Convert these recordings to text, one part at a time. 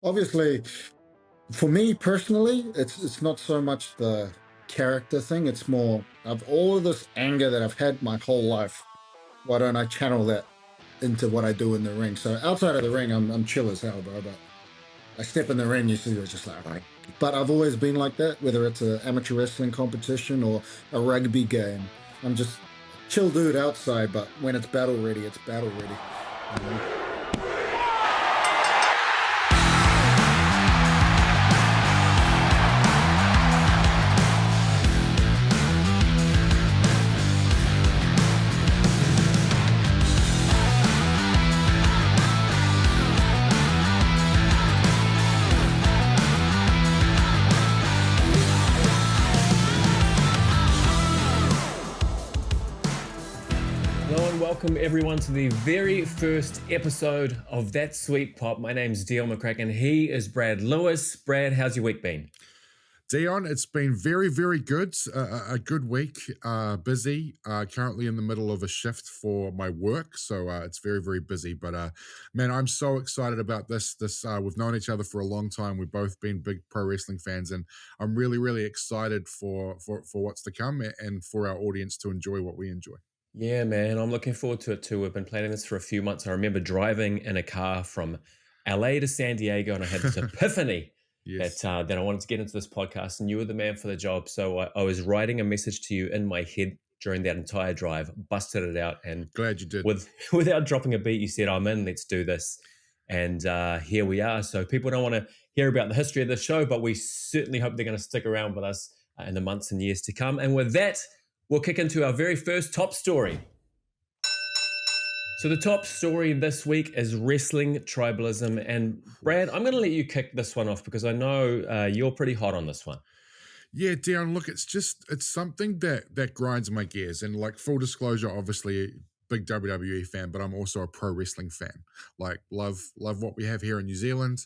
Obviously, for me personally, it's not so much the character thing. It's more of all of this anger that I've had my whole life. Why don't I channel that into what I do in the ring? So outside of the ring, I'm chill as hell, bro. But I step in the ring, you see, it's just like. But I've always been like that, whether it's an amateur wrestling competition or a rugby game. I'm just a chill dude outside, but when it's battle ready, it's battle ready. You know? Welcome everyone to the very first episode of That Sweet Pop. My name's Dion McCracken. He is Brad Lewis. Brad, how's your week been? Dion, it's been very, very good. A good week, busy. Currently in the middle of a shift for my work, so it's very, very busy. But man, I'm so excited about this. We've known each other for a long time. We've both been big pro wrestling fans, and I'm really, really excited for what's to come and for our audience to enjoy what we enjoy. Yeah, man, I'm looking forward to it too. We've been planning this for a few months. I remember driving in a car from LA to San Diego, and I had this epiphany Yes. that I wanted to get into this podcast, and you were the man for the job. So I was writing a message to you in my head during that entire drive, busted it out, and Glad you did. Without dropping a beat, you said, "I'm in. Let's do this." And here we are. So people don't want to hear about the history of the show, but we certainly hope they're going to stick around with us in the months and years to come. And with that, we'll kick into our very first top story. So the top story this week is wrestling tribalism. And Brad, I'm going to let you kick this one off because I know you're pretty hot on this one. Yeah, Dion, look, it's something that grinds my gears. And like full disclosure, obviously big WWE fan, but I'm also a pro wrestling fan. Like love what we have here in New Zealand.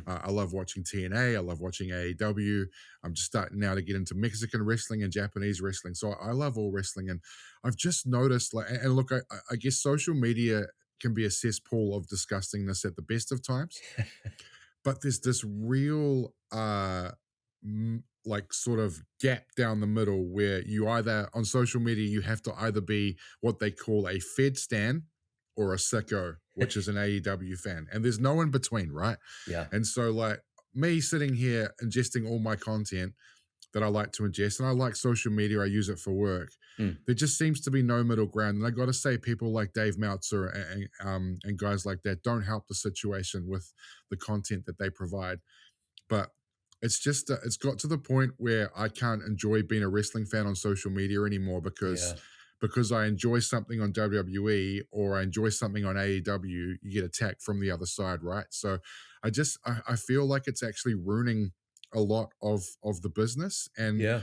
I love watching TNA. I love watching AEW. I'm just starting now to get into Mexican wrestling and Japanese wrestling. So I love all wrestling. And I've just noticed and look, I guess social media can be a cesspool of disgustingness at the best of times. But there's this real like sort of gap down the middle where you either on social media you have to either be what they call a Fed stan or a sicko, which is an AEW fan, and there's no in between, right? Yeah. And so like me sitting here ingesting all my content that I like to ingest, and I like social media, I use it for work. There just seems to be no middle ground, and I got to say, people like Dave Meltzer and guys like that don't help the situation with the content that they provide. But it's just it's got to the point where I can't enjoy being a wrestling fan on social media anymore because I enjoy something on WWE or I enjoy something on AEW, you get attacked from the other side, right? So I feel like it's actually ruining a lot of the business. And Yeah.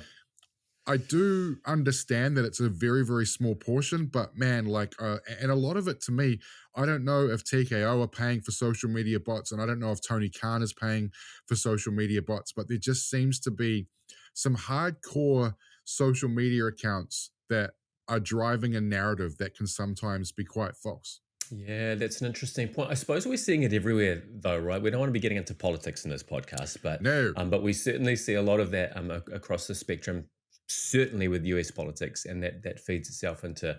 I do understand that it's a very, very small portion, but man, like, and a lot of it to me, I don't know if TKO are paying for social media bots, and I don't know if Tony Khan is paying for social media bots, but there just seems to be some hardcore social media accounts that are driving a narrative that can sometimes be quite false. Yeah, that's an interesting point. I suppose we're seeing it everywhere, though, right? We don't want to be getting into politics in this podcast, No. but we certainly see a lot of that across the spectrum. Certainly with US politics, and that feeds itself into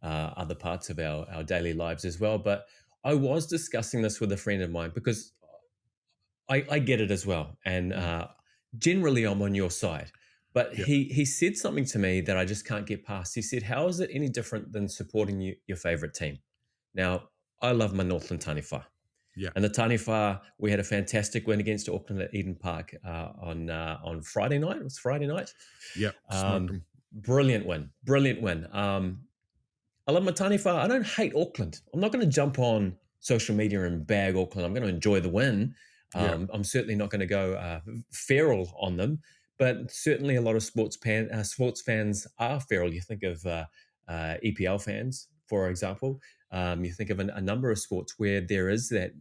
other parts of our daily lives as well. But I was discussing this with a friend of mine because I get it as well, and generally I'm on your side. But Yep. he said something to me that I just can't get past. He said, "How is it any different than supporting your favorite team?" Now, I love my Northland Taniwha. Yeah. And the Taniwha, we had a fantastic win against Auckland at Eden Park on Friday night. It was Friday night. Yep. Smoked 'em. Brilliant win. Brilliant win. I love my Taniwha. I don't hate Auckland. I'm not going to jump on social media and bag Auckland. I'm going to enjoy the win. Yeah. I'm certainly not going to go feral on them, but certainly a lot of sports fans are feral. You think of EPL fans, for example. You think of a number of sports where there is that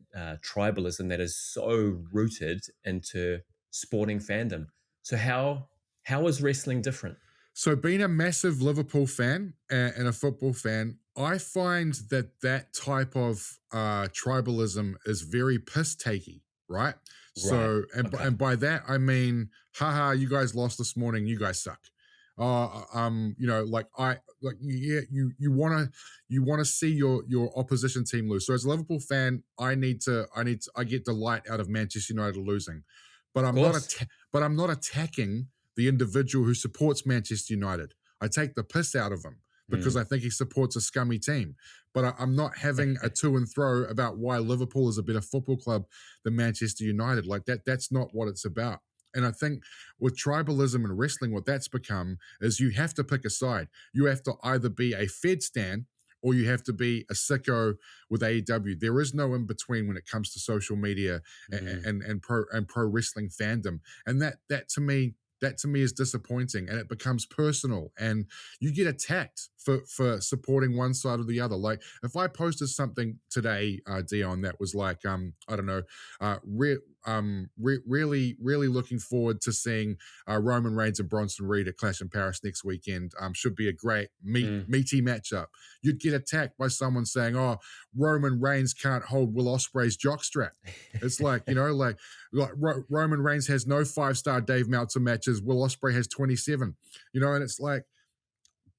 tribalism that is so rooted into sporting fandom. So how is wrestling different? So, being a massive Liverpool fan and a football fan, I find that type of tribalism is very piss takey, right? Right. So, Okay. and by that I mean, haha, you guys lost this morning. You guys suck. You know, like you want to see your opposition team lose. So as a Liverpool fan, I get delight out of Manchester United losing, but Of course. but I'm not attacking the individual who supports Manchester United. I take the piss out of him because I think he supports a scummy team. But I'm not having a to and fro about why Liverpool is a better football club than Manchester United. Like that's not what it's about. And I think with tribalism and wrestling, what that's become is you have to pick a side. You have to either be a Fed stan or you have to be a sicko with AEW. There is no in between when it comes to social media and pro wrestling fandom. And that to me is disappointing, and it becomes personal, and you get attacked for supporting one side or the other. Like if I posted something today, Dion, that was like I don't know, really looking forward to seeing Roman Reigns and Bronson Reed at Clash in Paris next weekend. Should be a great meaty matchup. You'd get attacked by someone saying, "Oh, Roman Reigns can't hold Will Ospreay's jockstrap." It's like, you know, like Roman Reigns has no 5-star Dave Meltzer matches. Will Ospreay has 27. You know, and it's like,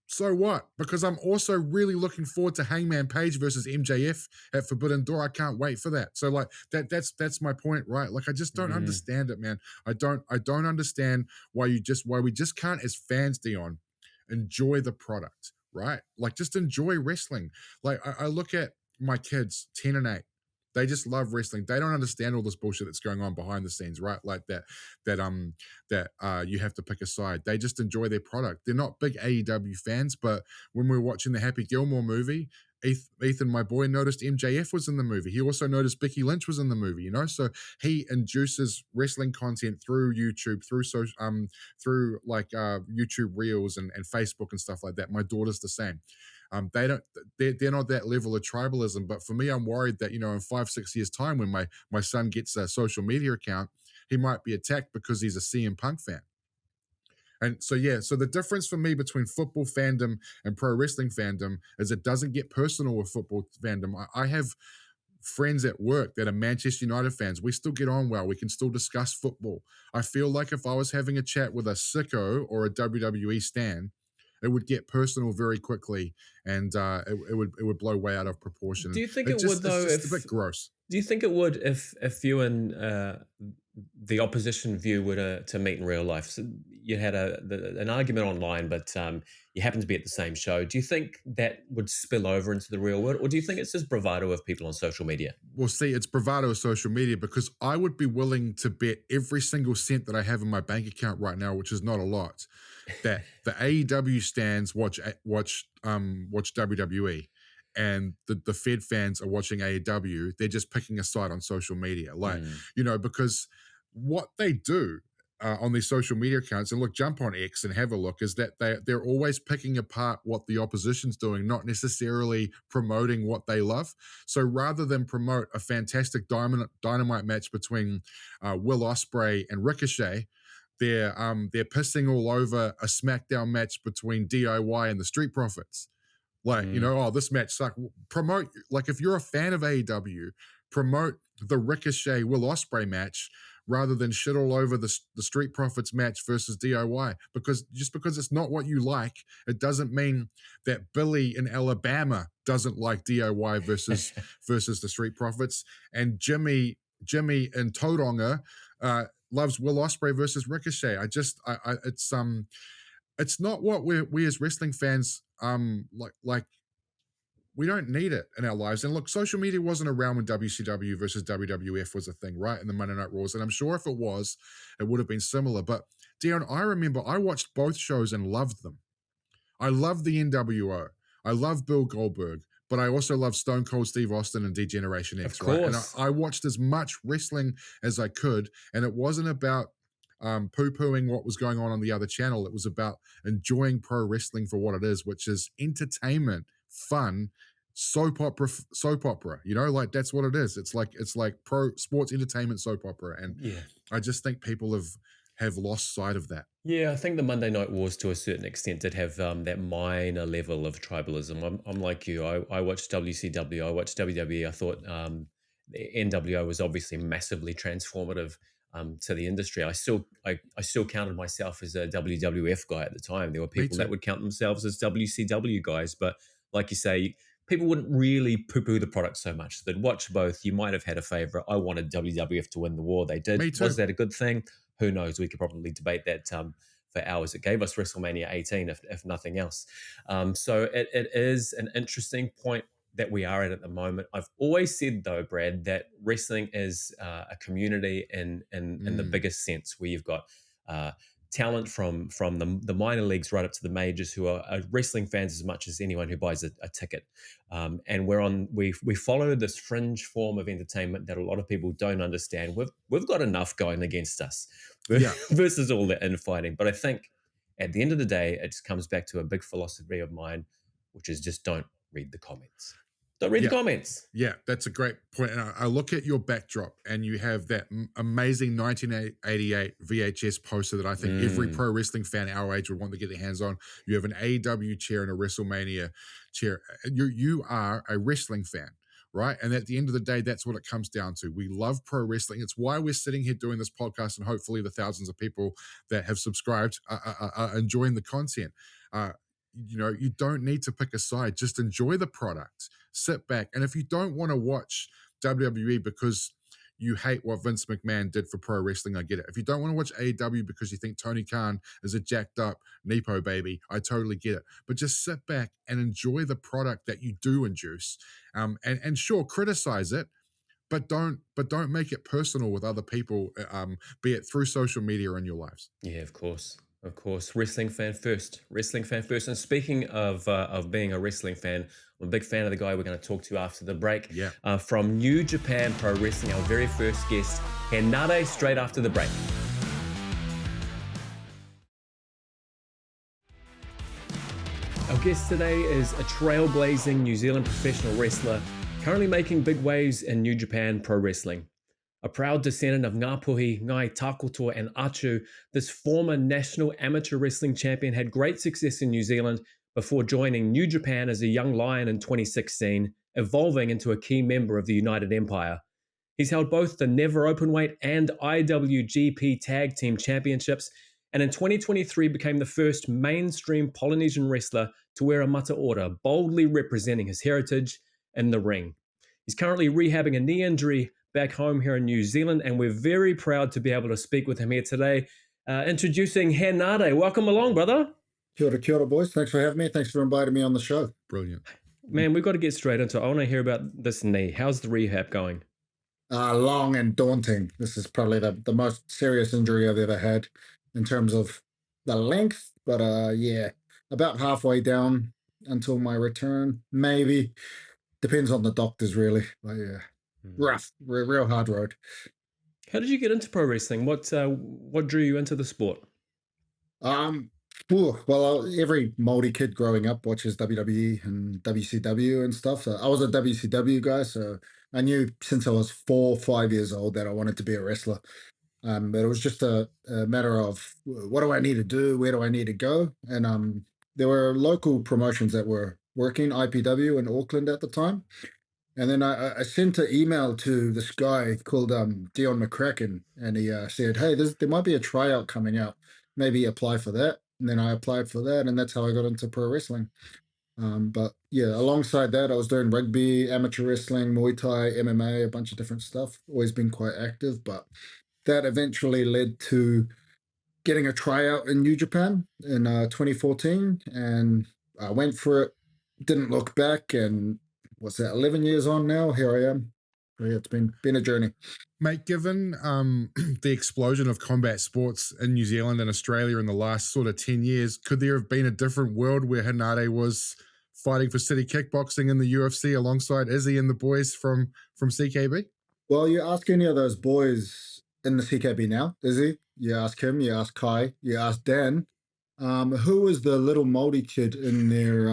so what? Because I'm also really looking forward to Hangman Page versus MJF at Forbidden Door. I can't wait for that. So like that's my point, right? Like I just don't understand it, man. I don't understand why we just can't, as fans, Dion, enjoy the product, right? Like just enjoy wrestling. Like I look at my kids, 10 and 8. They just love wrestling. They don't understand all this bullshit that's going on behind the scenes, right? Like that you have to pick a side. They just enjoy their product. They're not big AEW fans, but when we were watching the Happy Gilmore movie, Ethan, my boy, noticed MJF was in the movie. He also noticed Becky Lynch was in the movie, you know? So he induces wrestling content through YouTube, through like YouTube Reels and Facebook and stuff like that. My daughter's the same. They're not that level of tribalism, but for me, I'm worried that, you know, in 5-6 years time, when my son gets a social media account, he might be attacked because he's a CM Punk fan. And so, yeah, so the difference for me between football fandom and pro wrestling fandom is it doesn't get personal with football fandom. I have friends at work that are Manchester United fans. We still get on well. We can still discuss football. I feel like if I was having a chat with a sicko or a WWE stan, it would get personal very quickly, and it would blow way out of proportion. Do you think it would, though? It's just a bit gross. Do you think it would if you and the opposition view were to meet in real life? So you had an argument online, but you happen to be at the same show. Do you think that would spill over into the real world, or do you think it's just bravado of people on social media? Well, see, it's bravado of social media, because I would be willing to bet every single cent that I have in my bank account right now, which is not a lot, that the AEW stands watch WWE, and the Fed fans are watching AEW. They're just picking a side on social media, like you know, because what they do on these social media accounts, and look, jump on X and have a look, is that they're always picking apart what the opposition's doing, not necessarily promoting what they love. So rather than promote a fantastic dynamite match between Will Ospreay and Ricochet, they're pissing all over a SmackDown match between DIY and the Street Profits. Like, you know, oh, this match sucked. Promote, like, if you're a fan of AEW, promote the Ricochet Will Ospreay match rather than shit all over the Street Profits match versus DIY. Because just because it's not what you like, it doesn't mean that Billy in Alabama doesn't like DIY versus the Street Profits, and Jimmy in Tauranga loves Will Ospreay versus Ricochet. It's not what we as wrestling fans like. We don't need it in our lives. And look, social media wasn't around when WCW versus WWF was a thing, right? In the Monday Night Raws. And I'm sure if it was, it would have been similar. But Dion, I remember I watched both shows and loved them. I love the NWO. I love Bill Goldberg, but I also love Stone Cold Steve Austin and D-Generation X, right? And I watched as much wrestling as I could. And it wasn't about poo-pooing what was going on the other channel. It was about enjoying pro wrestling for what it is, which is entertainment, fun, soap opera. You know, like that's what it is. It's like pro sports entertainment soap opera, and I just think people have lost sight of that. Yeah, I think the Monday Night Wars to a certain extent did have that minor level of tribalism. I'm like you. I watched WCW. I watched WWE. I thought the NWO was obviously massively transformative to the industry. I still counted myself as a WWF guy at the time. There were Me people that too. would count themselves as WCW guys, but like you say, people wouldn't really poo-poo the product so much. They'd watch both. You might have had a favorite. I wanted WWF to win the war. They did. Me too. Was that a good thing? Who knows? We could probably debate that for hours. It gave us WrestleMania 18, if nothing else. So it is an interesting point that we are at the moment. I've always said, though, Brad, that wrestling is a community in the biggest sense, where you've got talent from the minor leagues right up to the majors who are wrestling fans as much as anyone who buys a ticket. And we follow this fringe form of entertainment that a lot of people don't understand. We've got enough going against us versus all the infighting. But I think at the end of the day, it just comes back to a big philosophy of mine, which is just don't read the comments. Don't read the comments. Yeah, that's a great point. And I look at your backdrop and you have that amazing 1988 VHS poster that I think every pro wrestling fan our age would want to get their hands on. You have an AEW chair and a WrestleMania chair. You are a wrestling fan, right? And at the end of the day, that's what it comes down to. We love pro wrestling. It's why we're sitting here doing this podcast, and hopefully the thousands of people that have subscribed are enjoying the content. You don't need to pick a side. Just enjoy the product. Sit back. And if you don't want to watch WWE because you hate what Vince McMahon did for pro wrestling, I get it. If you don't want to watch AEW because you think Tony Khan is a jacked up Nepo baby, I totally get it. But just sit back and enjoy the product that you do induce. And sure, criticize it, but don't make it personal with other people, be it through social media or in your lives. Yeah, of course. Of course, wrestling fan first. Wrestling fan first. And speaking of being a wrestling fan, I'm a big fan of the guy we're going to talk to after the break. Yeah. From New Japan Pro Wrestling, our very first guest, Henare, straight after the break. Our guest today is a trailblazing New Zealand professional wrestler, currently making big waves in New Japan Pro Wrestling. A proud descendant of Ngāpuhi, Ngai Takoto and Achu, this former national amateur wrestling champion had great success in New Zealand before joining New Japan as a young lion in 2016, evolving into a key member of the United Empire. He's held both the Never Openweight and IWGP Tag Team Championships, and in 2023 became the first mainstream Polynesian wrestler to wear a mata ora, boldly representing his heritage in the ring. He's currently rehabbing a knee injury back home here in New Zealand, and we're very proud to be able to speak with him here today. Introducing Henare. Welcome along, brother. Kia ora, boys. Thanks for having me. Thanks for inviting me on the show. Brilliant. Man, we've got to get straight into it. I want to hear about this knee. How's the rehab going? Long and daunting. This is probably the most serious injury I've ever had in terms of the length, but yeah, about halfway down until my return, maybe. Depends on the doctors, really. But yeah, rough, real hard road. How did you get into pro wrestling? What drew you into the sport? Well, every Māori kid growing up watches WWE and WCW and stuff. So I was a WCW guy, so I knew since I was 4 or 5 years old that I wanted to be a wrestler. But it was just a matter of what do I need to do? Where do I need to go? And there were local promotions that were working, IPW in Auckland at the time. And then I sent an email to this guy called Dion McCracken, and he said, hey, there might be a tryout coming out. Maybe apply for that. And then I applied for that, and that's how I got into pro wrestling. But yeah, alongside that, I was doing rugby, amateur wrestling, Muay Thai, MMA, a bunch of different stuff. Always been quite active, but that eventually led to getting a tryout in New Japan in 2014, and I went for it, didn't look back, and what's that, 11 years on now? Here I am. So yeah, it's been a journey. Mate, given the explosion of combat sports in New Zealand and Australia in the last sort of 10 years, could there have been a different world where Henare was fighting for city kickboxing in the UFC alongside Izzy and the boys from CKB? Well, you ask any of those boys in the CKB now, Izzy, you ask him, you ask Kai, you ask Dan, who was the little Māori kid in their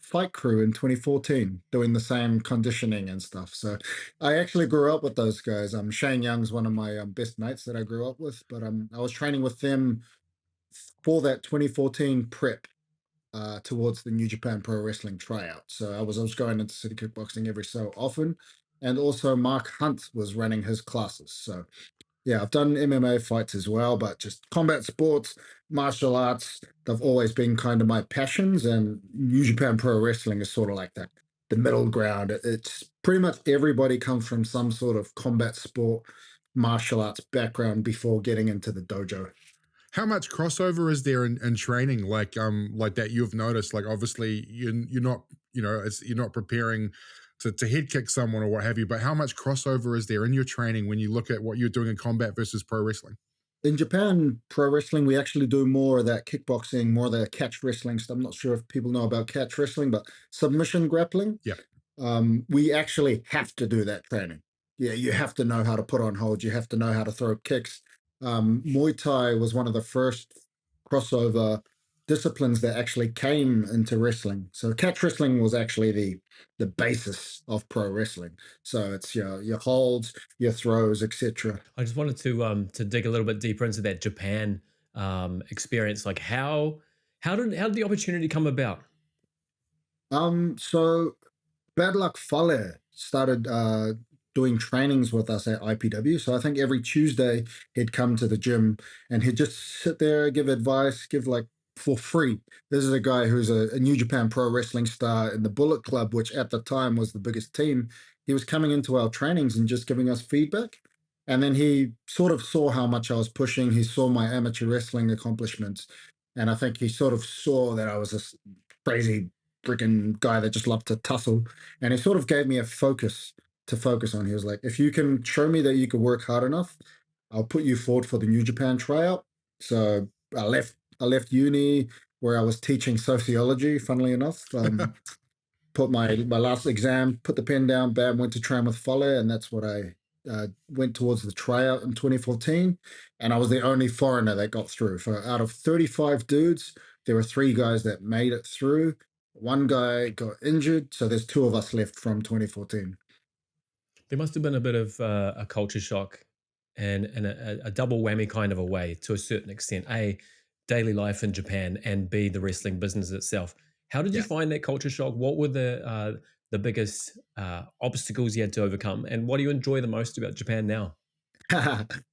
fight crew in 2014 doing the same conditioning and stuff. So I actually grew up with those guys. Shane Young's one of my best mates that I grew up with, but I was training with them for that 2014 prep towards the New Japan Pro Wrestling tryout. So I was going into city kickboxing every so often. and also Mark Hunt was running his classes. So yeah, I've done MMA fights as well, but just combat sports, martial arts, they've always been kind of my passions. And New Japan Pro Wrestling is sort of like that, the middle ground. It's pretty much everybody comes from some sort of combat sport, martial arts background before getting into the dojo. How much crossover is there in training, like that you've noticed? Like, obviously, you're not, you're not preparing to head kick someone or what have you, but how much crossover is there in your training when you look at what you're doing in combat versus pro wrestling? In Japan, pro wrestling, we actually do more of that kickboxing, more of the catch wrestling stuff. I'm not sure if people know about catch wrestling, but submission grappling. Yeah. We actually have to do that training. Yeah, you have to know how to put on hold. You have to know how to throw kicks. Muay Thai was one of the first crossover disciplines that actually came into wrestling. So catch wrestling was actually the basis of pro wrestling. So it's your holds, your throws, etc. I just wanted to dig a little bit deeper into that Japan experience. Like how did the opportunity come about? So Bad Luck Fale started doing trainings with us at IPW. So I think every Tuesday he'd come to the gym and he'd just sit there, give advice, give like for free. This is a guy who's a New Japan Pro Wrestling star in the Bullet Club, which at the time was the biggest team. He was coming into our trainings and just giving us feedback. And then he sort of saw how much I was pushing. He saw my amateur wrestling accomplishments. And I think he sort of saw that I was a crazy freaking guy that just loved to tussle. And he sort of gave me a focus to focus on. He was like, if you can show me that you can work hard enough, I'll put you forward for the New Japan tryout. So I left uni where I was teaching sociology, funnily enough. Put my last exam, put the pen down, bam, went to train with Fale, and that's what I went towards the tryout in 2014. And I was the only foreigner that got through. For out of 35 dudes, there were 3 guys that made it through. One guy got injured, so there's 2 of us left from 2014. There must have been a bit of a culture shock and a double whammy kind of a way to a certain extent. A, daily life in Japan, and B, the wrestling business itself. How did you find that culture shock? What were the biggest obstacles you had to overcome, and what do you enjoy the most about Japan now?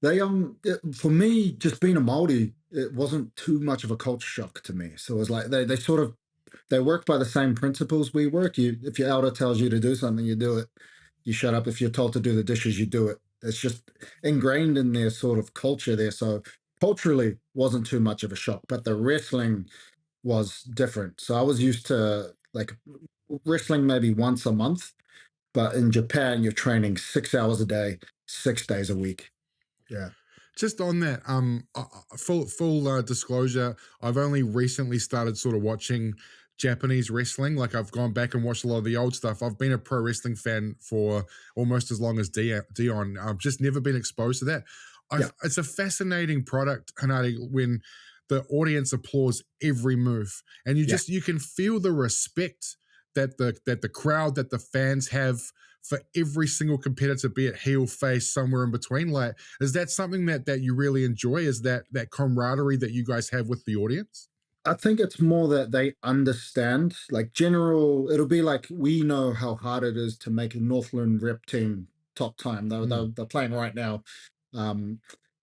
They for me, just being a Maori, it wasn't too much of a culture shock to me. So it was like they sort of they work by the same principles we work. If your elder tells you to do something, you do it. You shut up. If you're told to do the dishes, you do it. It's just ingrained in their sort of culture there. So culturally, wasn't too much of a shock. But the wrestling was different. So I was used to like wrestling maybe once a month, but in Japan, you're training 6 hours a day, 6 days a week. Yeah. Just on that, full disclosure, I've only recently started sort of watching Japanese wrestling. Like, I've gone back and watched a lot of the old stuff. I've been a pro wrestling fan for almost as long as Dion. I've just never been exposed to that. It's a fascinating product, Henare, when the audience applauds every move, and you can feel the respect that the crowd, that the fans have for every single competitor, be it heel, face, somewhere in between. Like, is that something that you really enjoy? Is that camaraderie that you guys have with the audience? I think it's more that they understand, like it'll be like, we know how hard it is to make a Northland rep team top time. They're playing right now.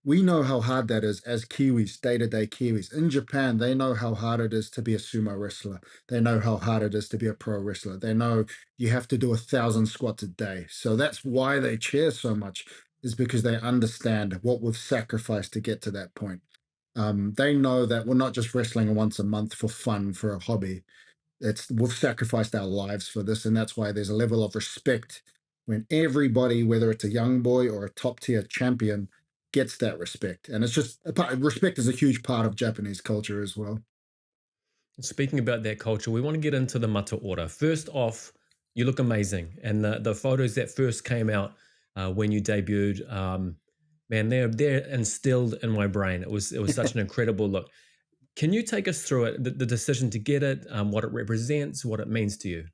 We know how hard that is as Kiwis, day-to-day Kiwis. In Japan, they know how hard it is to be a sumo wrestler. They know how hard it is to be a pro wrestler. They know you have to do 1,000 squats a day. So that's why they cheer so much, is because they understand what we've sacrificed to get to that point. They know that we're not just wrestling once a month for fun, for a hobby. We've sacrificed our lives for this, and that's why there's a level of respect when everybody, whether it's a young boy or a top-tier champion, gets that respect. And it's just respect is a huge part of Japanese culture as well. Speaking about that culture, we want to get into the mata ora. First off, you look amazing, and the photos that first came out when you debuted, man, they're instilled in my brain. It was such an incredible look. Can you take us through it, the decision to get it, what it represents, what it means to you?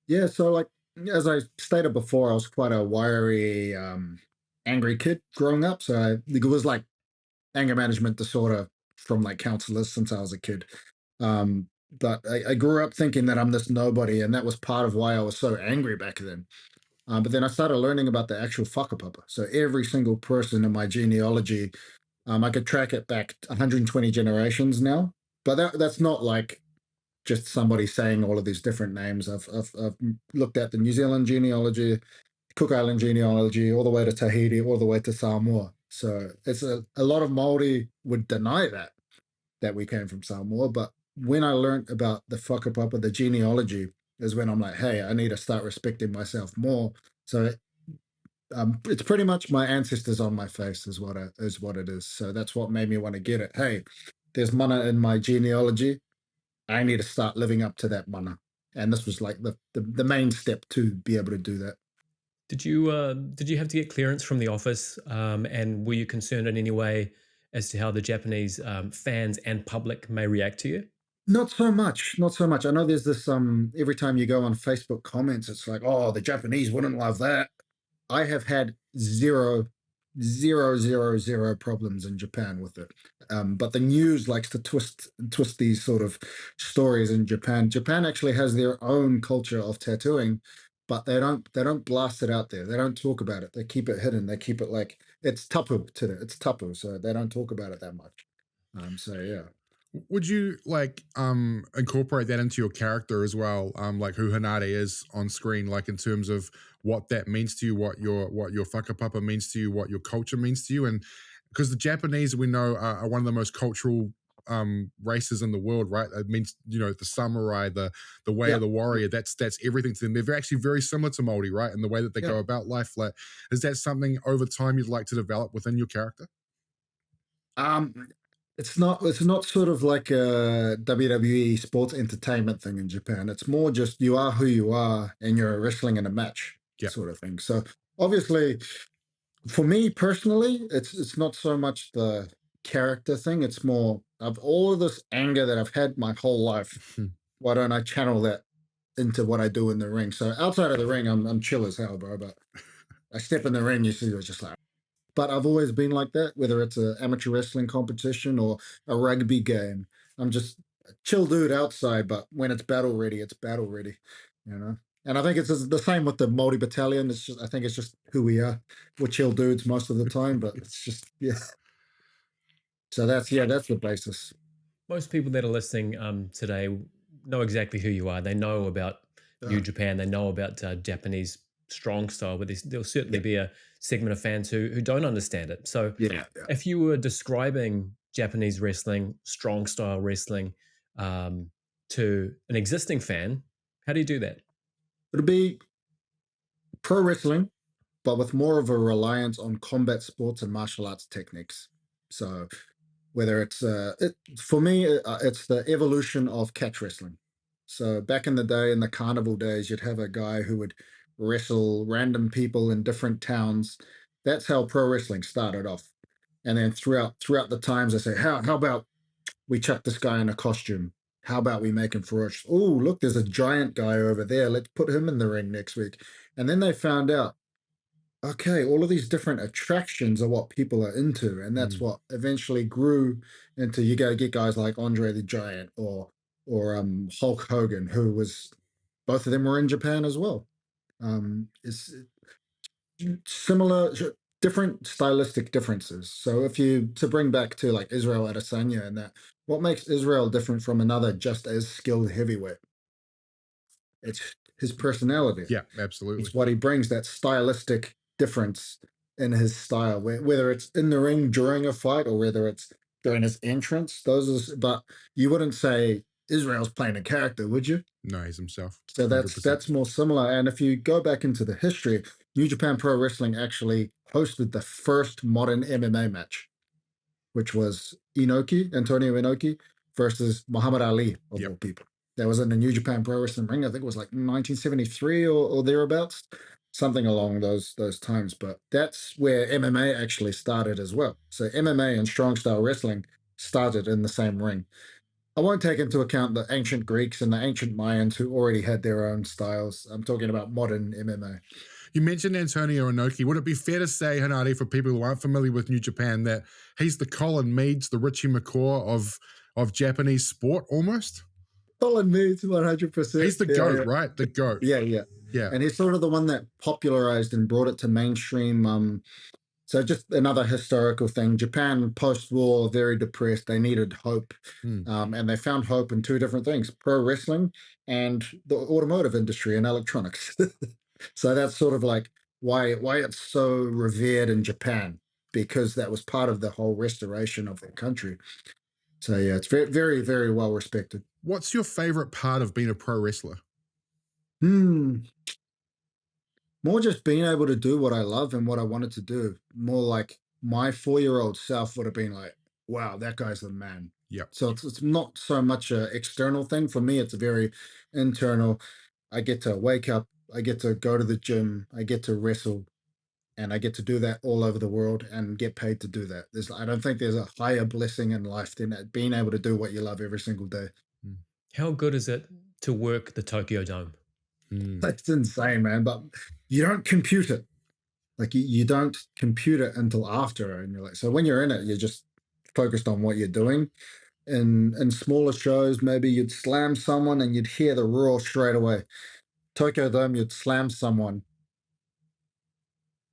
Yeah, so like as I stated before, I was quite a wiry, angry kid growing up. So it was like anger management disorder from like counselors since I was a kid. But I grew up thinking that I'm this nobody, and that was part of why I was so angry back then. But then I started learning about the actual whakapapa. So every single person in my genealogy, I could track it back 120 generations now. But that's not like just somebody saying all of these different names. I've looked at the New Zealand genealogy, Cook Island genealogy, all the way to Tahiti, all the way to Samoa. So it's a lot of Maori would deny that we came from Samoa. But when I learned about the whakapapa, the genealogy, is when I'm like, hey, I need to start respecting myself more. So it's pretty much my ancestors on my face is what it is. So that's what made me want to get it. Hey, there's mana in my genealogy. I need to start living up to that mana. And this was like the main step to be able to do that. Did you have to get clearance from the office, and were you concerned in any way as to how the Japanese fans and public may react to you? Not so much. Not so much. I know there's this every time you go on Facebook comments, it's like, oh, the Japanese wouldn't love that. I have had zero problems in Japan with it. But the news likes to twist these sort of stories in Japan. Japan actually has their own culture of tattooing, but they don't blast it out there. They don't talk about it. They keep it hidden. They keep it like it's tapu to them. It's tapu, so they don't talk about it that much. So yeah. Would you like incorporate that into your character as well, like who Henare is on screen, like in terms of what that means to you, what your whakapapa means to you, what your culture means to you? And because the Japanese, we know, are one of the most cultural races in the world, right? It means, you know, the samurai, the way of the warrior, that's everything to them. They're actually very similar to Māori, right? In the way that they go about life. Like, is that something over time you'd like to develop within your character? It's not sort of like a WWE sports entertainment thing in Japan. It's more just you are who you are and you're wrestling in a match sort of thing. So obviously, for me personally, it's not so much the character thing. It's more of all of this anger that I've had my whole life. Why don't I channel that into what I do in the ring? So outside of the ring, I'm chill as hell, bro. But I step in the ring, you see, it's just like. But I've always been like that, whether it's an amateur wrestling competition or a rugby game. I'm just a chill dude outside, but when it's battle ready, it's battle ready, you know? And I think it's the same with the Māori battalion. I think it's just who we are. We're chill dudes most of the time, but it's just, yeah. So that's the basis. Most people that are listening today know exactly who you are. They know about New Japan. They know about Japanese strong style, but there'll certainly be a segment of fans who don't understand it. So if you were describing Japanese wrestling, strong style wrestling, to an existing fan, how do you do that? It'll be pro wrestling, but with more of a reliance on combat sports and martial arts techniques. So whether it's for me, it's the evolution of catch wrestling. So back in the day, in the carnival days, you'd have a guy who would wrestle random people in different towns. That's how pro wrestling started off. And then throughout the times, I say, how about we chuck this guy in a costume? How about we make him ferocious? Oh, look, there's a giant guy over there. Let's put him in the ring next week. And then they found out, okay, all of these different attractions are what people are into. And that's what eventually grew into, you go get guys like Andre the Giant or Hulk Hogan, who was, both of them were in Japan as well. It's similar, different stylistic differences. So if you, to bring back to like Israel Adesanya and that, what makes Israel different from another just as skilled heavyweight? It's his personality. Yeah, absolutely. It's what he brings, that stylistic difference in his style, whether it's in the ring during a fight or whether it's during his entrance. But you wouldn't say Israel's playing a character, would you? No, he's himself. So that's more similar. And if you go back into the history, New Japan Pro Wrestling actually hosted the first modern MMA match, which was Antonio Inoki versus Muhammad Ali, of all people. That was in the New Japan Pro Wrestling ring. I think it was like 1973 or thereabouts, something along those times. But that's where MMA actually started as well. So MMA and strong style wrestling started in the same ring. I won't take into account the ancient Greeks and the ancient Mayans who already had their own styles. I'm talking about modern MMA. You mentioned Antonio Inoki. Would it be fair to say, Henare, for people who aren't familiar with New Japan, that he's the Colin Meads, the Richie McCaw of Japanese sport almost? Colin Meads, 100%. He's the GOAT, right? The GOAT. Yeah. Yeah. And he's sort of the one that popularized and brought it to mainstream. So just another historical thing. Japan post-war, very depressed. They needed hope, and they found hope in two different things: pro wrestling and the automotive industry and electronics. So that's sort of like why it's so revered in Japan, because that was part of the whole restoration of their country. So yeah, it's very, very, very well respected. What's your favorite part of being a pro wrestler? More just being able to do what I love and what I wanted to do. More like my 4-year-old self would have been like, wow, that guy's the man. Yep. So it's not so much an external thing. For me, it's a very internal. I get to wake up, I get to go to the gym, I get to wrestle, and I get to do that all over the world and get paid to do that. I don't think there's a higher blessing in life than that, being able to do what you love every single day. How good is it to work the Tokyo Dome? That's insane, man. But you don't compute it. Like you don't compute it until after, and you're like, so when you're in it, you're just focused on what you're doing. In smaller shows, maybe you'd slam someone and you'd hear the roar straight away. Tokyo Dome, you'd slam someone,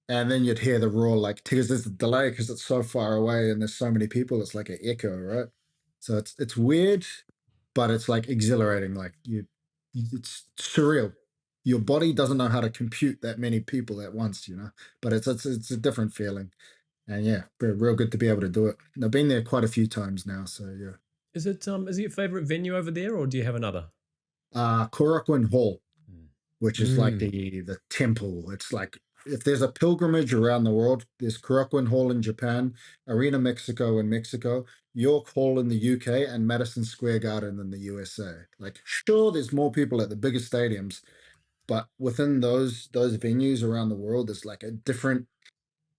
and then you'd hear the roar, like, because there's a delay because it's so far away and there's so many people. It's like an echo, right? So it's weird, but it's like exhilarating. Like it's surreal. Your body doesn't know how to compute that many people at once, But it's a different feeling, and yeah, real good to be able to do it. And I've been there quite a few times now, so yeah. Is it your favorite venue over there, or do you have another? Korakuen Hall, which is like the temple. It's like if there's a pilgrimage around the world, there's Korakuen Hall in Japan, Arena Mexico in Mexico, York Hall in the UK, and Madison Square Garden in the USA. Like, sure, there's more people at the bigger stadiums, but within those venues around the world, there's like a different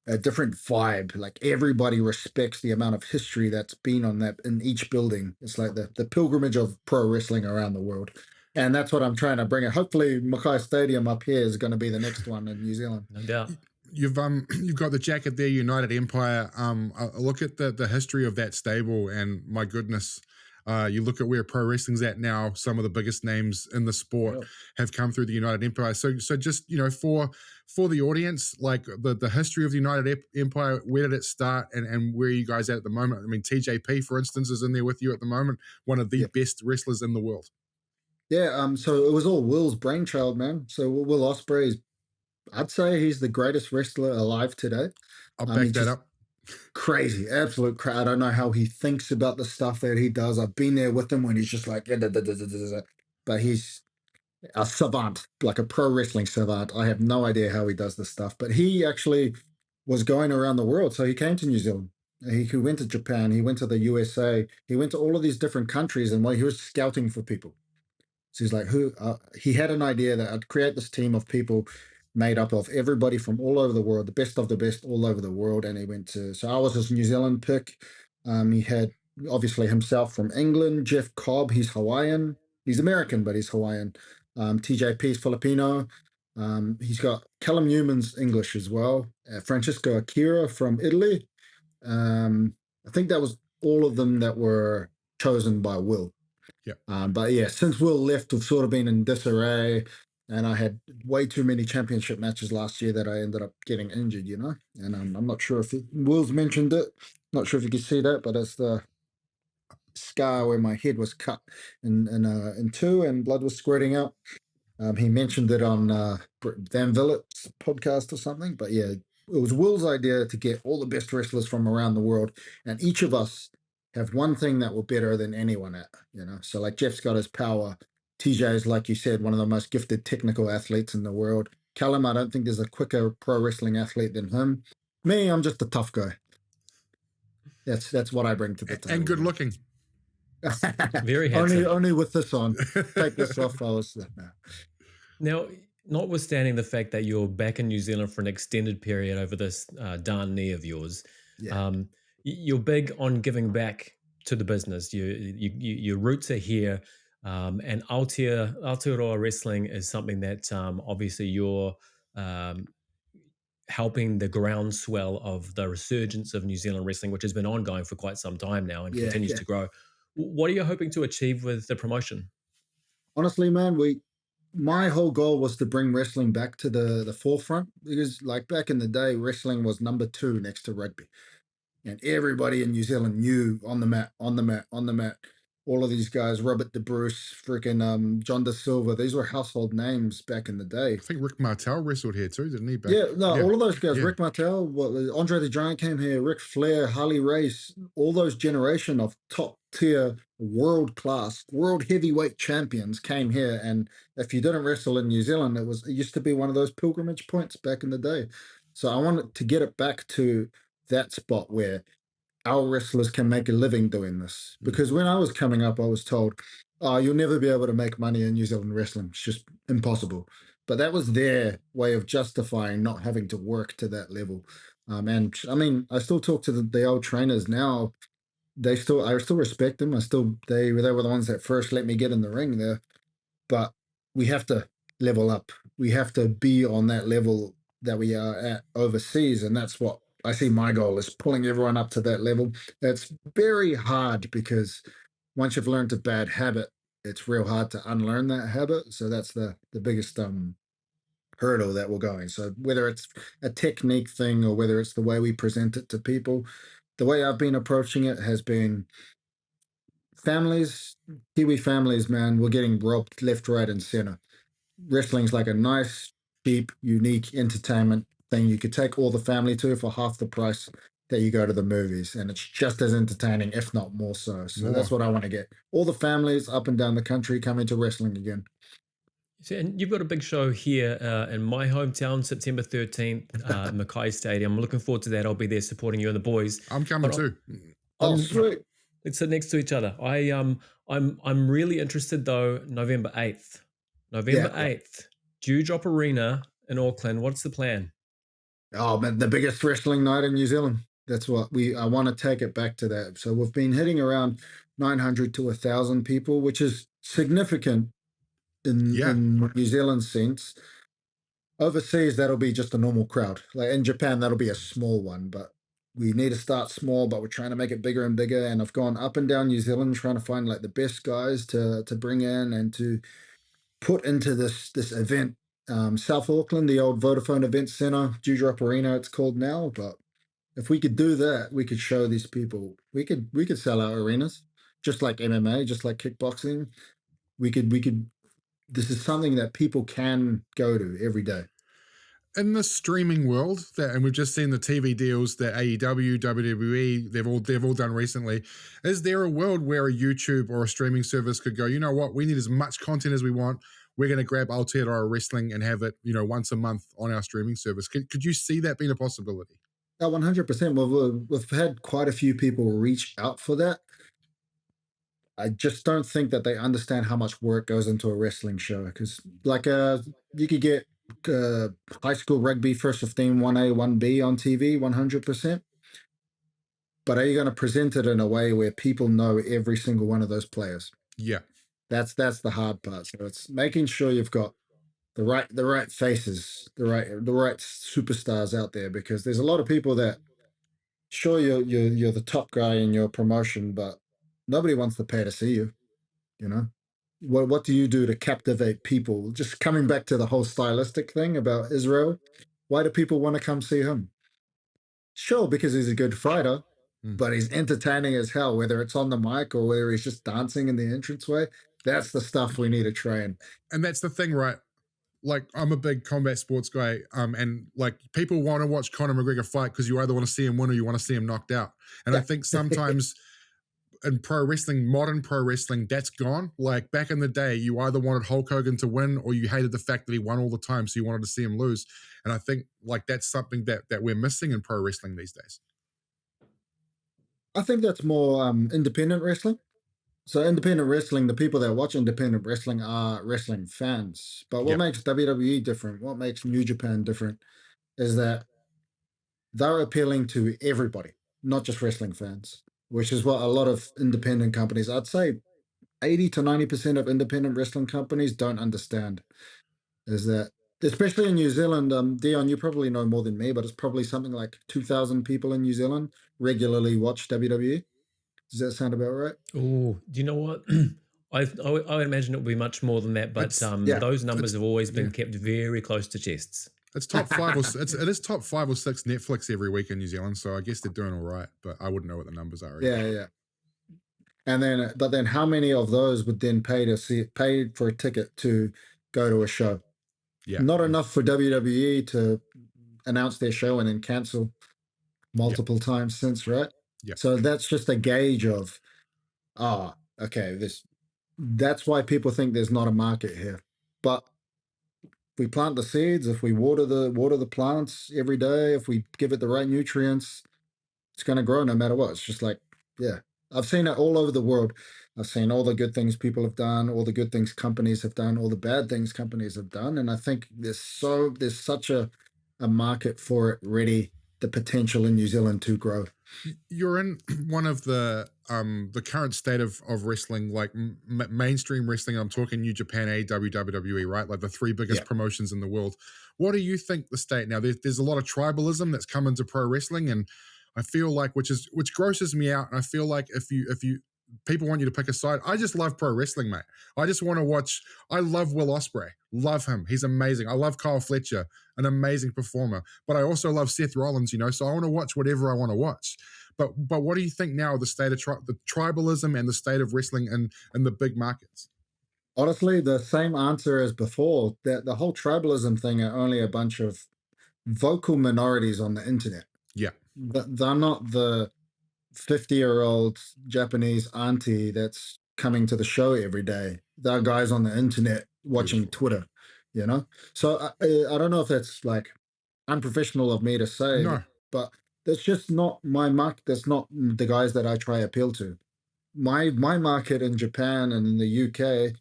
vibe. Like everybody respects the amount of history that's been on that in each building. It's like the pilgrimage of pro wrestling around the world. And that's what I'm trying to bring it. Hopefully Mackay Stadium up here is going to be the next one in New Zealand. No doubt. You've got the jacket there, United Empire. I look at the history of that stable, and my goodness, you look at where pro wrestling's at now. Some of the biggest names in the sport have come through the United Empire. So just for the audience, like the history of the United Empire, where did it start, and where are you guys at the moment? I mean, TJP, for instance, is in there with you at the moment, one of the best wrestlers in the world. Yeah, so it was all Will's brainchild, man. So Will Ospreay, I'd say he's the greatest wrestler alive today. I'll back that up. Crazy, absolute crowd. I don't know how he thinks about the stuff that he does. I've been there with him when he's just like, but he's a savant, like a pro wrestling savant. I have no idea how he does this stuff, but he actually was going around the world. So he came to New Zealand. He went to Japan. He went to the USA. He went to all of these different countries, and he was scouting for people. So he's like, he had an idea that I'd create this team of people made up of everybody from all over the world, the best of the best all over the world. And he went so I was his New Zealand pick. He had obviously himself from England, Jeff Cobb, he's Hawaiian. He's American, but he's Hawaiian. TJP's Filipino. He's got Callum Newman's English as well. Francisco Akira from Italy. I think that was all of them that were chosen by Will. But yeah, since Will left, we've sort of been in disarray, and I had way too many championship matches last year that I ended up getting injured, And I'm not sure if Will's mentioned it. Not sure if you can see that, but it's the scar where my head was cut in two, and blood was squirting out. He mentioned it on Van Villett's podcast or something. But yeah, it was Will's idea to get all the best wrestlers from around the world, and each of us have one thing that we're better than anyone at, So like Jeff's got his power. TJ is, like you said, one of the most gifted technical athletes in the world. Callum, I don't think there's a quicker pro wrestling athlete than him. Me, I'm just a tough guy. That's what I bring to the table. And good looking. Very handsome. Only with this on. Take this off. Now, notwithstanding the fact that you're back in New Zealand for an extended period over this darn knee of yours, you're big on giving back to the business. Your roots are here, and Aotearoa Wrestling is something that obviously you're helping the groundswell of the resurgence of New Zealand wrestling, which has been ongoing for quite some time now and continues to grow. What are you hoping to achieve with the promotion? Honestly, man, my whole goal was to bring wrestling back to the forefront, because like back in the day, wrestling was number 2 next to rugby. And everybody in New Zealand knew on the mat, on the mat, on the mat. All of these guys, Robert De Bruce, freaking John Da Silva, these were household names back in the day. I think Rick Martel wrestled here too, didn't he? All of those guys, yeah. Rick Martel, Andre the Giant came here, Ric Flair, Harley Race, all those generation of top tier, world class, world heavyweight champions came here. And if you didn't wrestle in New Zealand, it used to be one of those pilgrimage points back in the day. So I wanted to get it back to that spot where our wrestlers can make a living doing this. Because when I was coming up, I was told, oh, you'll never be able to make money in New Zealand wrestling. It's just impossible. But that was their way of justifying not having to work to that level. And I mean, I still talk to the old trainers now. I still respect them. They were the ones that first let me get in the ring there. But we have to level up. We have to be on that level that we are at overseas. And that's what I see my goal is, pulling everyone up to that level. It's very hard because once you've learned a bad habit, it's real hard to unlearn that habit. So that's the biggest hurdle that we're going. So whether it's a technique thing or whether it's the way we present it to people, the way I've been approaching it has been families, Kiwi families, man, we're getting robbed left, right, and center. Wrestling's like a nice, cheap, unique entertainment thing you could take all the family to for half the price that you go to the movies, and it's just as entertaining, if not more so. So that's what I want to get. All the families up and down the country come into wrestling again. And you've got a big show here in my hometown, September 13th, Mackay Stadium. I'm looking forward to that. I'll be there supporting you and the boys. I'm coming too. Sweet. Let's sit next to each other. I'm really interested though. November 8th. November 8th. Dewdrop Arena in Auckland. What's the plan? Oh man, the biggest wrestling night in New Zealand. That's what I want to take it back to that. So we've been hitting around 900 to 1,000 people, which is significant in New Zealand's sense. Overseas, that'll be just a normal crowd. Like in Japan, that'll be a small one, but we need to start small, but we're trying to make it bigger and bigger. And I've gone up and down New Zealand trying to find like the best guys to bring in and to put into this event. South Auckland, the old Vodafone Event Center, Dewdrop Arena, it's called now. But if we could do that, we could show these people. We could sell our arenas, just like MMA, just like kickboxing. We could. This is something that people can go to every day. In the streaming world, and we've just seen the TV deals that AEW, WWE, they've all done recently. Is there a world where a YouTube or a streaming service could go, you know what, we need as much content as we want. We're going to grab Aotearoa Wrestling and have it, once a month on our streaming service. Could you see that being a possibility? 100%. We've had quite a few people reach out for that. I just don't think that they understand how much work goes into a wrestling show. Because, you could get high school rugby first 15 1A 1B on TV 100%, but are you going to present it in a way where people know every single one of those players? That's the hard part. So it's making sure you've got the right faces, the right superstars out there, because there's a lot of people that sure you're the top guy in your promotion, but nobody wants to pay to see you. What do you do to captivate people? Just coming back to the whole stylistic thing about Israel, why do people want to come see him? Sure, because he's a good fighter, but he's entertaining as hell, whether it's on the mic or whether he's just dancing in the entranceway. That's the stuff we need to train. And that's the thing, right? Like, I'm a big combat sports guy, and like, people want to watch Conor McGregor fight because you either want to see him win or you want to see him knocked out. And I think sometimes in pro wrestling, modern pro wrestling, that's gone. Like back in the day, you either wanted Hulk Hogan to win or you hated the fact that he won all the time, so you wanted to see him lose. And I think like that's something that we're missing in pro wrestling these days. I think that's more independent wrestling. So independent wrestling, the people that watch independent wrestling are wrestling fans. But what makes WWE different, what makes New Japan different, is that they're appealing to everybody, not just wrestling fans, which is what a lot of independent companies, I'd say 80 to 90% of independent wrestling companies don't understand, is that, especially in New Zealand, Dion, you probably know more than me, but it's probably something like 2,000 people in New Zealand regularly watch WWE. Does that sound about right? Oh, do you know what? I would imagine it would be much more than that, but those numbers have always been kept very close to chests. It's top 5 or it is top 5 or 6 Netflix every week in New Zealand, so I guess they're doing all right. But I wouldn't know what the numbers are. Yeah. And then, but then, how many of those would then pay for a ticket to go to a show? Yeah, Not enough for WWE to announce their show and then cancel multiple times since, right? Yeah. So that's just a gauge of, okay, that's why people think there's not a market here. But if we plant the seeds, if we water the plants every day, if we give it the right nutrients, it's going to grow no matter what. It's just like, yeah, I've seen it all over the world. I've seen all the good things people have done, all the good things companies have done, all the bad things companies have done. And I think there's such a market for it ready, the potential in New Zealand to grow. You're in one of the current state of wrestling, like mainstream wrestling. I'm talking New Japan, AEW, WWE, right? Like the 3 biggest promotions in the world. What do you think the state now? There's a lot of tribalism that's come into pro wrestling, and I feel like which grosses me out. And I feel like if you people want you to pick a side, I just love pro wrestling, mate. I just want to watch. I love Will Ospreay, love him. He's amazing. I love Kyle Fletcher, an amazing performer. But I also love Seth Rollins, so I want to watch whatever I want to watch. But what do you think now of the state of the tribalism and the state of wrestling in the big markets? Honestly, the same answer as before. That the whole tribalism thing are only a bunch of vocal minorities on the internet. Yeah. They're not the 50-year-old Japanese auntie that's coming to the show every day. They're guys on the internet watching Twitter, So I don't know if that's like unprofessional of me to say, but that's just not my market. That's not the guys that I try to appeal to. My market in Japan and in the UK,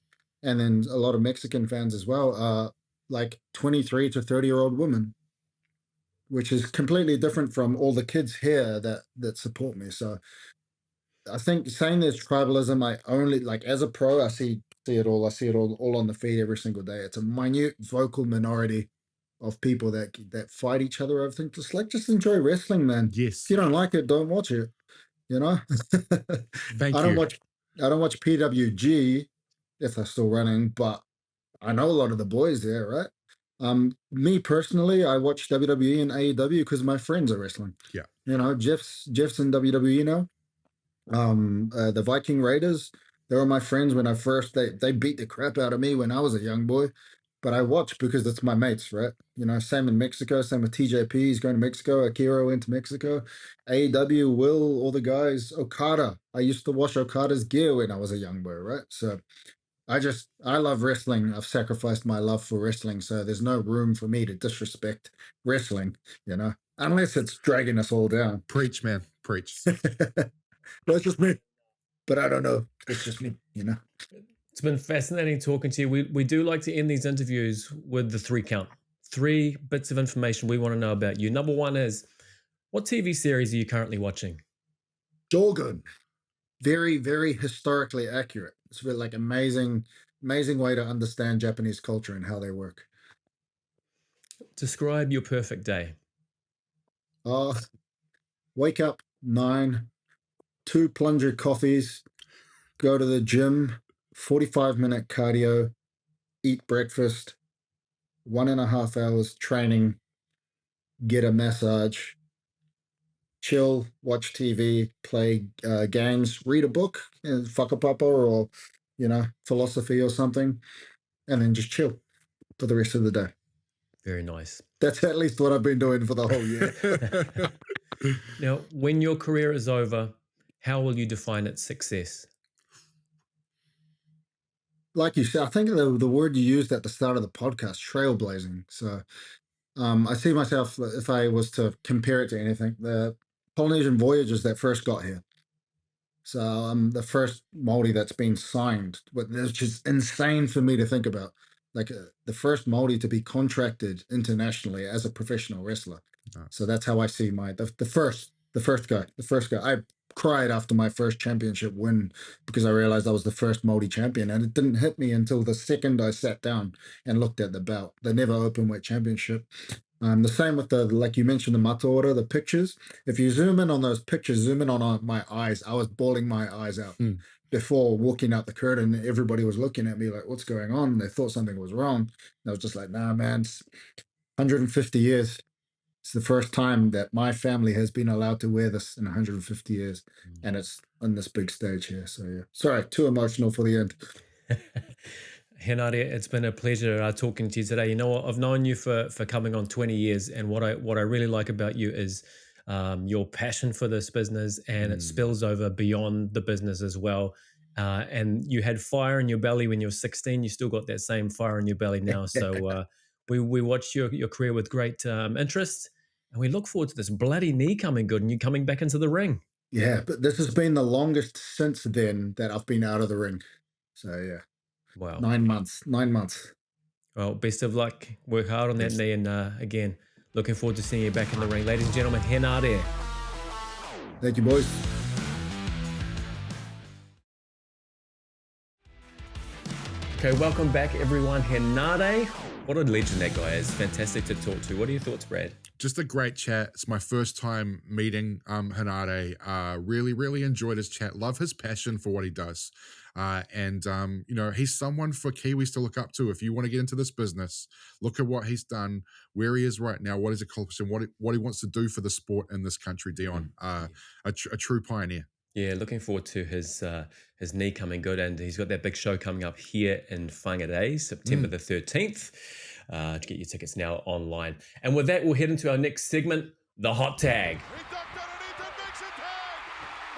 and then a lot of Mexican fans as well, are like 23 to 30-year-old women, which is completely different from all the kids here that support me. So I think saying there's tribalism, I only, like, as a pro, I see it all. I see it all on the feed every single day. It's a minute vocal minority of people that fight each other over things. Just enjoy wrestling, man. Yes. If you don't like it, don't watch it. Thank you. I don't watch PWG if they're still running, but I know a lot of the boys there, right? Me personally, I watch WWE and AEW because my friends are wrestling. Yeah. Jeff's in WWE now. The Viking Raiders, they were my friends when they beat the crap out of me when I was a young boy, but I watch because it's my mates, right? Same in Mexico, same with TJP, he's going to Mexico, Akira went to Mexico, AEW, Will, all the guys, Okada, I used to wash Okada's gear when I was a young boy, right? So I love wrestling. I've sacrificed my love for wrestling, so there's no room for me to disrespect wrestling, unless it's dragging us all down. Preach, man, preach. That's just me, but I don't know. It's just me, It's been fascinating talking to you. We do like to end these interviews with the 3 count. 3 bits of information we want to know about you. Number 1 is, what TV series are you currently watching? Shogun. Very, very historically accurate. It's really like amazing way to understand Japanese culture and how they work. Describe your perfect day. Wake up 9, 2 plunger coffees, go to the gym, 45-minute cardio, eat breakfast, 1.5 hours training, get a massage, chill, watch TV, play games, read a book, whakapapa or, philosophy or something, and then just chill for the rest of the day. Very nice. That's at least what I've been doing for the whole year. Now, when your career is over, how will you define its success? Like you said, I think the word you used at the start of the podcast, trailblazing. So I see myself, if I was to compare it to anything, the Polynesian voyagers that first got here. So I'm the first Māori that's been signed, which is insane for me to think about. Like the first Māori to be contracted internationally as a professional wrestler. Nice. So that's how I see the first guy. I cried after my first championship win because I realized I was the first Māori champion, and it didn't hit me until the second I sat down and looked at the belt. The never open weight championship. The same with like you mentioned, the mata ora, the pictures. If you zoom in on those pictures, zoom in on my eyes, I was bawling my eyes out before walking out the curtain, everybody was looking at me like, what's going on? And they thought something was wrong. And I was just like, nah, man, it's 150 years. It's the first time that my family has been allowed to wear this in 150 years. And it's on this big stage here. So, yeah. Sorry, too emotional for the end. Henare, it's been a pleasure talking to you today. You know what? I've known you for coming on 20 years. And what I really like about you is your passion for this business, and it spills over beyond the business as well. And you had fire in your belly when you were 16. You still got that same fire in your belly now. So we watched your career with great interest, and we look forward to this bloody knee coming good and you coming back into the ring. Yeah, but this has been the longest since then that I've been out of the ring. So, yeah. Wow. 9 months. 9 months. Well, best of luck. Work hard on that knee. And again, looking forward to seeing you back in the ring. Ladies and gentlemen, Henare. Thank you, boys. Okay, welcome back, everyone. Henare. What a legend that guy is. Fantastic to talk to. What are your thoughts, Brad? Just a great chat. It's my first time meeting Henare. Really, really enjoyed his chat. Love his passion for what he does. And he's someone for Kiwis to look up to. If you want to get into this business, look at what he's done, where he is right now, what he's accomplished, and what he wants to do for the sport in this country, Dion. A true pioneer. Yeah, looking forward to his knee coming good, and he's got that big show coming up here in Whangarei, September the 13th. To get your tickets now online. And with that, we'll head into our next segment, the hot tag.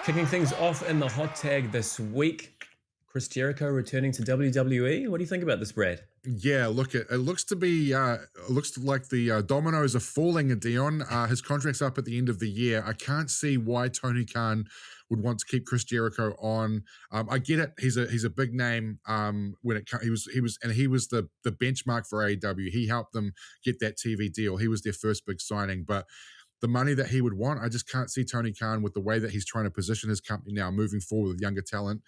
Kicking things off in the hot tag this week, Chris Jericho returning to WWE. What do you think about this, Brad? Yeah, look, it looks to be, it looks like the dominoes are falling at Dion. His contract's up at the end of the year. I can't see why Tony Khan would want to keep Chris Jericho on. I get it. He's a big name. He was the benchmark for AEW. He helped them get that TV deal. He was their first big signing, but the money that he would want, I just can't see Tony Khan with the way that he's trying to position his company now, moving forward with younger talent.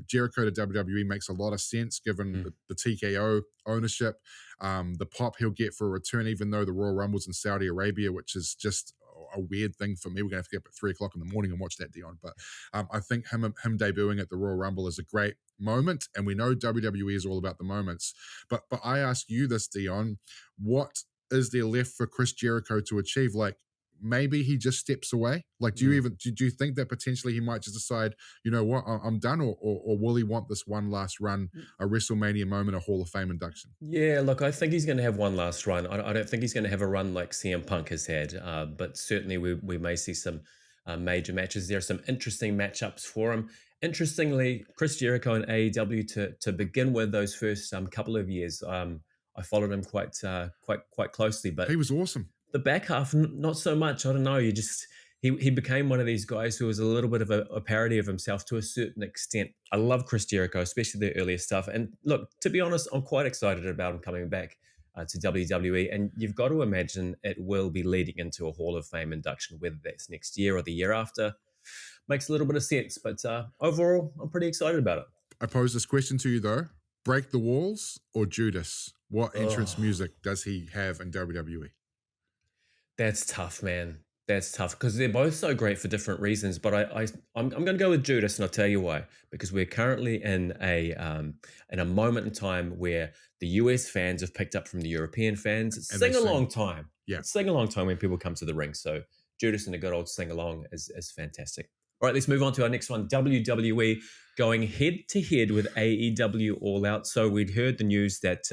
Jericho to WWE makes a lot of sense given the TKO ownership, the pop he'll get for a return, even though the Royal Rumble's in Saudi Arabia, which is just a weird thing for me. We're going to have to get up at 3 o'clock in the morning and watch that, Dion. But I think him debuting at the Royal Rumble is a great moment, and we know WWE is all about the moments. But I ask you this, Dion, what is there left for Chris Jericho to achieve? Like, maybe he just steps away. Like, do you think that potentially he might just decide, you know what, I'm done, or will he want this one last run, a WrestleMania moment, a Hall of Fame induction? Yeah, look, I think he's going to have one last run. I don't think he's going to have a run like CM Punk has had, but certainly we may see some major matches. There are some interesting matchups for him. Interestingly, Chris Jericho and AEW to begin with those first couple of years, I followed him quite closely, but he was awesome. The back half, not so much. I don't know. He became one of these guys who was a little bit of a parody of himself to a certain extent. I love Chris Jericho, especially the earlier stuff. And look, to be honest, I'm quite excited about him coming back to WWE. And you've got to imagine it will be leading into a Hall of Fame induction, whether that's next year or the year after. Makes a little bit of sense. But overall, I'm pretty excited about it. I pose this question to you, though. Break the Walls or Judas? What entrance music does he have in WWE? That's tough, man. That's tough because they're both so great for different reasons. But I'm going to go with Judas, and I'll tell you why. Because we're currently in a moment in time where the US fans have picked up from the European fans. It's sing-along time. Yeah, sing-along time when people come to the ring. So Judas and a good old sing-along is fantastic. All right, let's move on to our next one. WWE going head-to-head with AEW All Out. So we'd heard the news that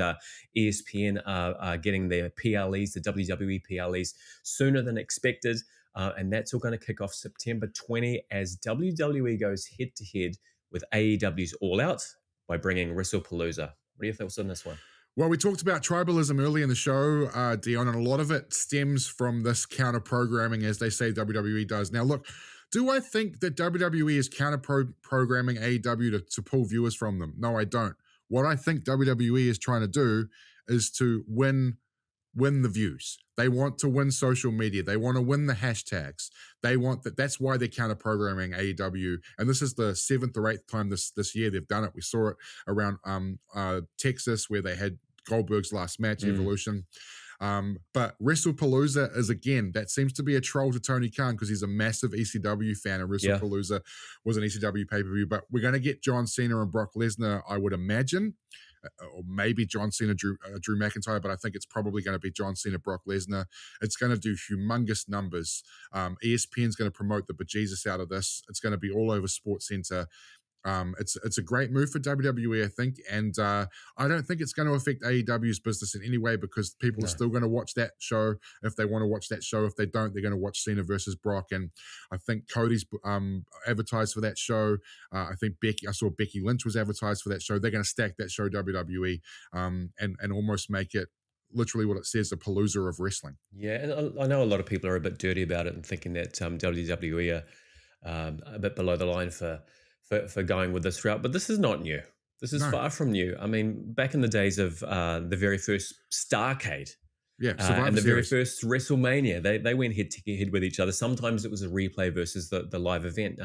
ESPN are getting their PLEs, the WWE PLEs, sooner than expected. And that's all going to kick off September 20 as WWE goes head-to-head with AEW's All Out by bringing Wrestlepalooza. What are your thoughts on this one? Well, we talked about tribalism early in the show, Dion, and a lot of it stems from this counter-programming, as they say WWE does. Now, look, do I think that WWE is counter-programming AEW to pull viewers from them? No, I don't. What I think WWE is trying to do is to win the views. They want to win social media. They want to win the hashtags. They want that. That's why they're counter-programming AEW. And this is the 7th or 8th time this year they've done it. We saw it around Texas where they had Goldberg's last match, Evolution. But Wrestlepalooza is, again, that seems to be a troll to Tony Khan because he's a massive ECW fan, and Wrestlepalooza was an ECW pay-per-view. But we're going to get John Cena and Brock Lesnar, I would imagine. Or maybe John Cena, Drew McIntyre, but I think it's probably going to be John Cena, Brock Lesnar. It's going to do humongous numbers. ESPN's going to promote the bejesus out of this. It's going to be all over SportsCenter. It's a great move for WWE, I think, and I don't think it's going to affect AEW's business in any way because people are still going to watch that show if they want to watch that show. If they don't, they're going to watch Cena versus Brock, and I think Cody's advertised for that show. I think I saw Becky Lynch was advertised for that show. They're going to stack that show, WWE, and almost make it literally what it says, a palooza of wrestling. Yeah, and I know a lot of people are a bit dirty about it and thinking that WWE are a bit below the line for going with this route, but this is not new. This is far from new. I mean, back in the days of the very first Starrcade, and the very first WrestleMania, they went head to head with each other. Sometimes it was a replay versus the live event,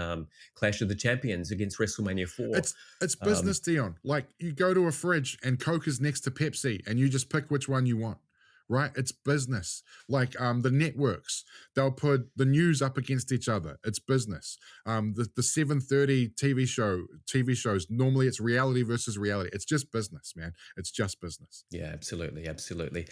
Clash of the Champions against WrestleMania 4. It's business, Dion. Like, you go to a fridge and Coke is next to Pepsi and you just pick which one you want. Right? It's business. Like the networks, they'll put the news up against each other. It's business. The 7:30 TV shows, normally it's reality versus reality. It's just business, man. It's just business. Yeah, absolutely.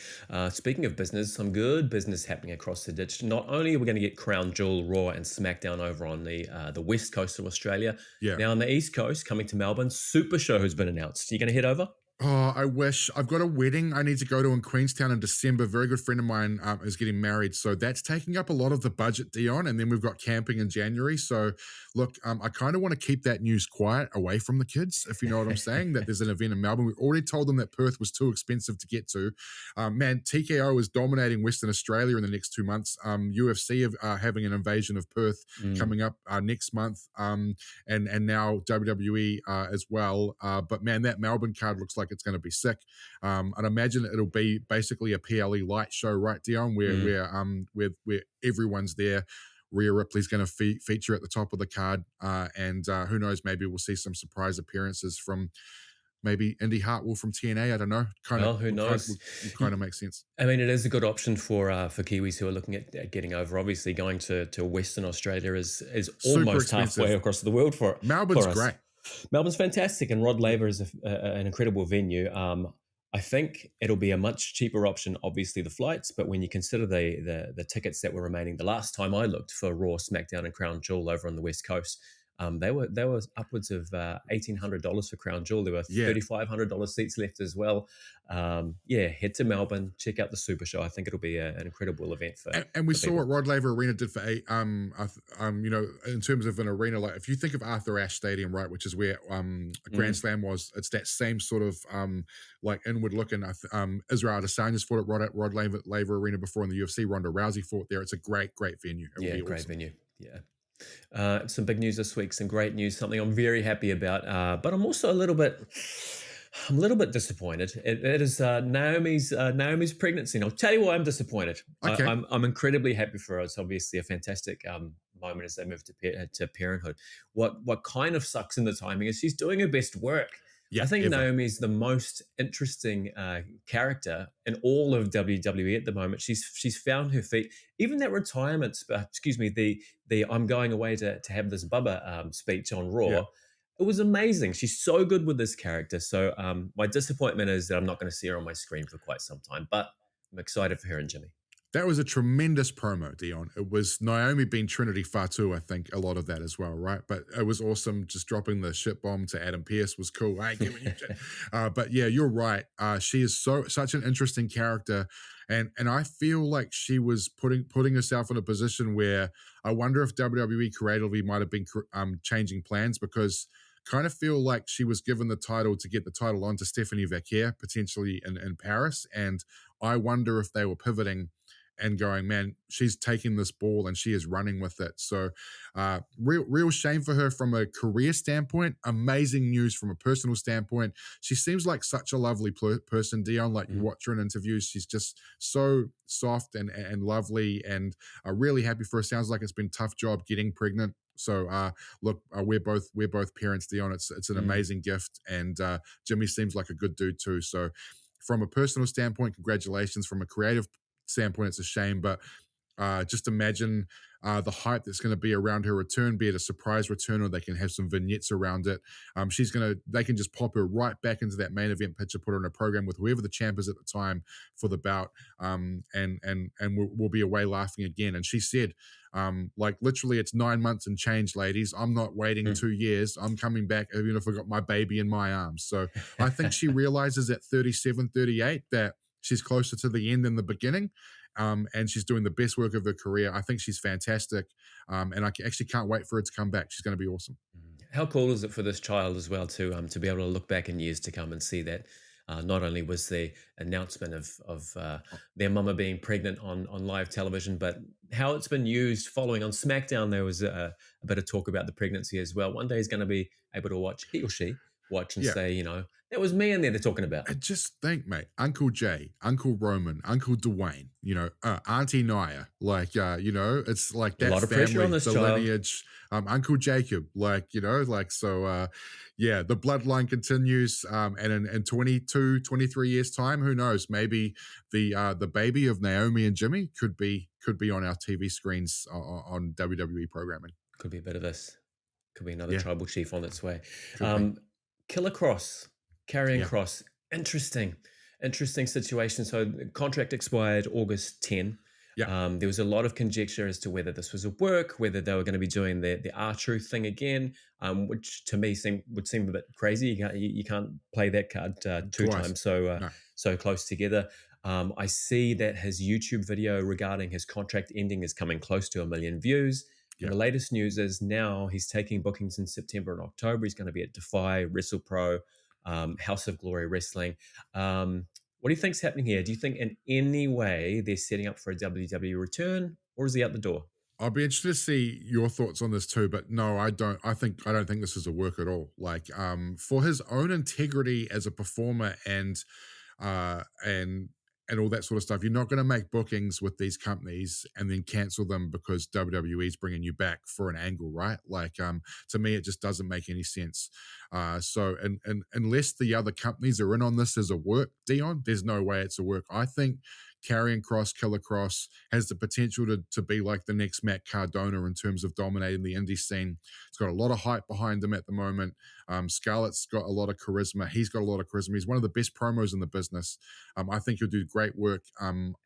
Speaking of business, some good business happening across the ditch. Not only are we going to get Crown Jewel, Raw, and SmackDown over on the west coast of Australia, now on the east coast, coming to Melbourne, Supershow has been announced. Are you going to head over? Oh, I wish. I've got a wedding I need to go to in Queenstown in December. A very good friend of mine is getting married. So that's taking up a lot of the budget, Dion. And then we've got camping in January. So look, I kind of want to keep that news quiet away from the kids, if you know what I'm saying, that there's an event in Melbourne. We've already told them that Perth was too expensive to get to. Man, TKO is dominating Western Australia in the next 2 months. UFC are having an invasion of Perth coming up next month. And now WWE as well. But man, that Melbourne card looks like it's going to be sick. I'd imagine it'll be basically a PLE light show, right, Dion, where everyone's there. Rhea Ripley's going to feature at the top of the card, and who knows, maybe we'll see some surprise appearances from maybe Indy Hartwell from TNA. I don't know. Who knows? Kind of makes sense. I mean, it is a good option for Kiwis who are looking at getting over. Obviously, going to Western Australia is almost halfway across the world for Melbourne's for us. great. Melbourne's fantastic, and Rod Laver is an incredible venue. I think it'll be a much cheaper option, obviously the flights, but when you consider the tickets that were remaining, the last time I looked for Raw, SmackDown, and Crown Jewel over on the West Coast, they were upwards of $1,800 for Crown Jewel. There were $3,500 seats left as well. Head to Melbourne, check out the Super Show. I think it'll be an incredible event for. And we saw what Rod Laver Arena did for in terms of an arena. Like, if you think of Arthur Ashe Stadium, right, which is where Grand Slam was, it's that same sort of like inward looking. Israel Adesanya's fought at Rod Laver Arena before in the UFC. Ronda Rousey fought there. It's a great venue. Great venue. Yeah. Some big news this week, some great news, something I'm very happy about, but I'm also a little bit disappointed. It is Naomi's pregnancy. And I'll tell you why I'm disappointed. Okay. I'm incredibly happy for her. It's obviously a fantastic moment as they move to parenthood. What kind of sucks in the timing is she's doing her best work. Yeah, I think Naomi's the most interesting character in all of WWE at the moment. She's found her feet. Even that retirement, the I'm going away to have this Bubba speech on Raw. Yeah. It was amazing. She's so good with this character. So my disappointment is that I'm not going to see her on my screen for quite some time. But I'm excited for her and Jimmy. That was a tremendous promo, Dion. It was Naomi being Trinity Fatu, I think, a lot of that as well, right? But it was awesome. Just dropping the shit bomb to Adam Pearce was cool. I ain't giving you shit. But yeah, you're right. She is such an interesting character. And I feel like she was putting herself in a position where I wonder if WWE creatively might have been changing plans, because kind of feel like she was given the title to get the title on to Stephanie Vaquer, potentially in Paris. And I wonder if they were pivoting and going, man, she's taking this ball and she is running with it. So real shame for her from a career standpoint. Amazing news from a personal standpoint. She seems like such a lovely person, Dion. Like, you watch her in interviews, she's just so soft and lovely, and really happy for her. Sounds like it's been a tough job getting pregnant. So look, we're both parents, Dion. It's an amazing gift, and Jimmy seems like a good dude too. So from a personal standpoint, congratulations. From a creative standpoint, it's a shame, but just imagine the hype that's going to be around her return, be it a surprise return or they can have some vignettes around it. They can just pop her right back into that main event picture, put her in a program with whoever the champ is at the time for the bout, and we'll be away laughing again. And she said, like literally, it's 9 months and change, ladies. I'm not waiting 2 years. I'm coming back, even if I got my baby in my arms. So I think she realizes at 37, 38 that she's closer to the end than the beginning. And she's doing the best work of her career. I think she's fantastic. And I actually can't wait for her to come back. She's going to be awesome. How cool is it for this child as well to be able to look back in years to come and see that not only was the announcement of their mama being pregnant on live television, but how it's been used following on SmackDown. There was a bit of talk about the pregnancy as well. One day he's going to be able to watch, he or she, watch and say, you know, that was me in there they're talking about. And just think, mate, Uncle Jay, Uncle Roman, Uncle Dwayne, you know, Auntie Naya, like, you know, it's like that a lot of family, pressure on this the child. lineage, Uncle Jacob, like, you know, like, so, yeah, the bloodline continues, and in 22, 23 years time, who knows, maybe the baby of Naomi and Jimmy could be on our TV screens on WWE programming. Could be a bit of this. Could be another tribal chief on its way. Killer Cross, Karrion Kross, interesting situation. So the contract expired August 10. There was a lot of conjecture as to whether this was a work, whether they were going to be doing the R-Truth thing again, which to me would seem a bit crazy. You can't play that card two times so close together. I see that his YouTube video regarding his contract ending is coming close to 1 million views. And the latest news is now he's taking bookings in September and October. He's going to be at Defy, WrestlePro, House of Glory Wrestling. What do you think's happening here? Do you think in any way they're setting up for a WWE return, or is he out the door? I'll be interested to see your thoughts on this too, but no, I don't think this is a work at all. Like, for his own integrity as a performer and all that sort of stuff, you're not going to make bookings with these companies and then cancel them because WWE is bringing you back for an angle, right? Like, to me, it just doesn't make any sense. So, and unless the other companies are in on this as a work, Dion, there's no way it's a work. I think Karrion Kross, Killer Kross, has the potential to be like the next Matt Cardona in terms of dominating the indie scene. He's got a lot of hype behind him at the moment. Scarlett's got a lot of charisma. He's got a lot of charisma. He's one of the best promos in the business. I think he'll do great work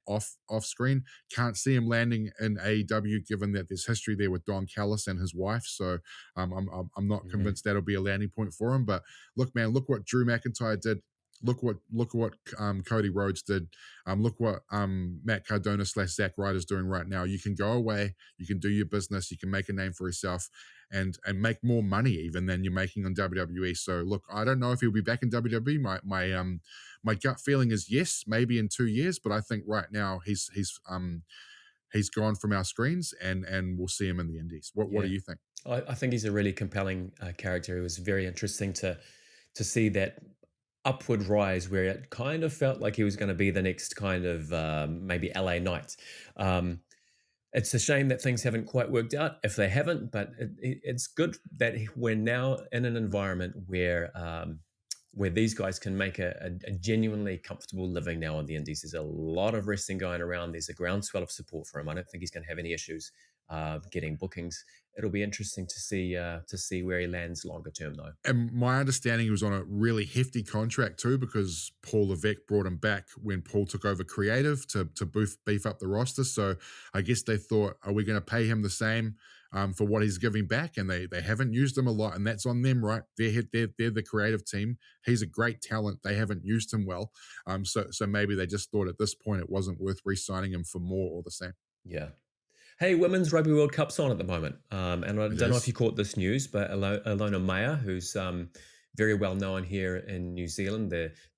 off screen. Can't see him landing in AEW given that there's history there with Don Callis and his wife. So I'm not convinced that'll be a landing point for him. But look, man, look what Drew McIntyre did. Look what Cody Rhodes did. Look what Matt Cardona / Zack Ryder's doing right now. You can go away, you can do your business, you can make a name for yourself, and make more money even than you're making on WWE. So look, I don't know if he'll be back in WWE. My gut feeling is yes, maybe in 2 years, but I think right now he's gone from our screens, and we'll see him in the Indies. What do you think? I think he's a really compelling character. It was very interesting to see that upward rise where it kind of felt like he was going to be the next kind of maybe LA Knight. It's a shame that things haven't quite worked out if they haven't, but it's good that we're now in an environment where these guys can make a genuinely comfortable living now on the indies. There's a lot of wrestling going around. There's a groundswell of support for him. I don't think he's going to have any issues getting bookings. It'll be interesting to see where he lands longer term, though. And my understanding, he was on a really hefty contract too, because Paul Levesque brought him back when Paul took over creative to beef up the roster. So I guess they thought, are we going to pay him the same for what he's giving back? And they haven't used him a lot, and that's on them, right? They're the creative team. He's a great talent. They haven't used him well. So maybe they just thought at this point it wasn't worth re-signing him for more or the same. Yeah. Hey, Women's Rugby World Cup's on at the moment. And I don't know if you caught this news, but Ilona Maher, who's very well known here in New Zealand,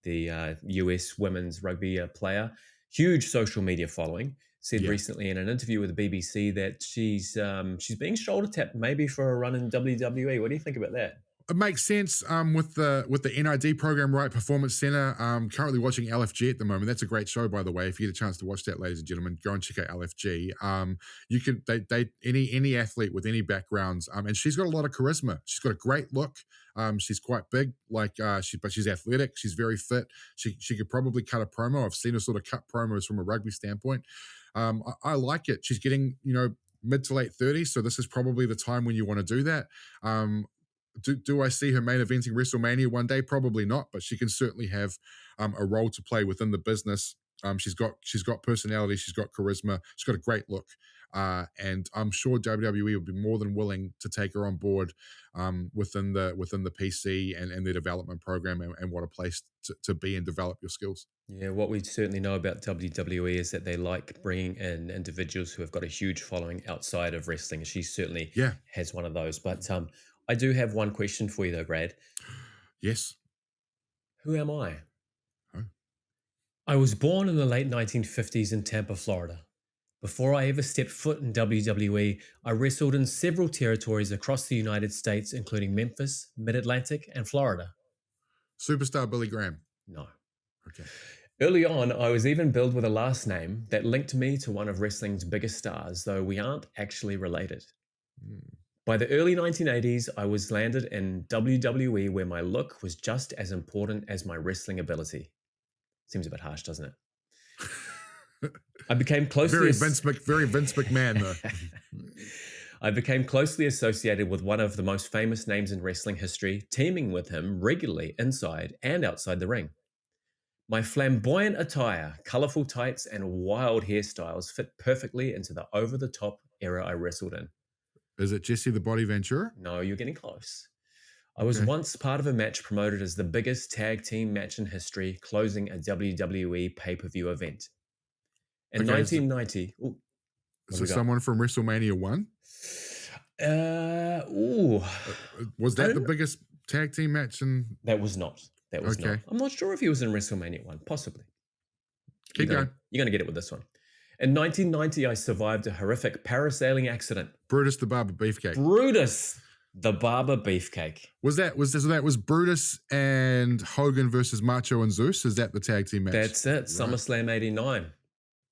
the US women's rugby player, huge social media following, said recently in an interview with the BBC that she's being shoulder tapped maybe for a run in WWE. What do you think about that? it makes sense with the NID program, right? Performance Center. Currently watching LFG at the moment. That's a great show, by the way. If you get a chance to watch that, ladies and gentlemen, go and check out LFG. You can any athlete with any backgrounds, and she's got a lot of charisma. She's got a great look. She's quite big, but she's athletic. She's very fit. She could probably cut a promo. I've seen her sort of cut promos from a rugby standpoint. I like it. She's getting mid to late 30s, so this is probably the time when you want to do that. Do I see her main eventing WrestleMania one day? Probably not, but she can certainly have a role to play within the business. She's got personality, she's got charisma, she's got a great look, and I'm sure WWE would be more than willing to take her on board within the PC and their development program, and what a place to be and develop your skills. Yeah, what we certainly know about WWE is that they like bringing in individuals who have got a huge following outside of wrestling. She certainly has one of those. But I do have one question for you, though, Brad. Yes. Who am I? Oh. I was born in the late 1950s in Tampa, Florida. Before I ever stepped foot in WWE, I wrestled in several territories across the United States, including Memphis, Mid-Atlantic, and Florida. Superstar Billy Graham? No. Okay. Early on, I was even billed with a last name that linked me to one of wrestling's biggest stars, though we aren't actually related. By the early 1980s, I was landed in WWE, where my look was just as important as my wrestling ability. Seems a bit harsh, doesn't it? I became closely... Very Vince McMahon, though. I became closely associated with one of the most famous names in wrestling history, teaming with him regularly inside and outside the ring. My flamboyant attire, colorful tights, and wild hairstyles fit perfectly into the over-the-top era I wrestled in. Is it Jesse the Body Ventura? No, you're getting close. I was once part of a match promoted as the biggest tag team match in history, closing a WWE pay-per-view event. In 1990... Is it someone from WrestleMania 1? Was that the biggest tag team match? That was not. That was not. I'm not sure if he was in WrestleMania 1. Possibly. Keep going. You're going to get it with this one. In 1990, I survived a horrific parasailing accident. Brutus the Barber Beefcake. Brutus the Barber Beefcake. That was Brutus and Hogan versus Macho and Zeus? Is that the tag team match? That's it. Right. SummerSlam 89.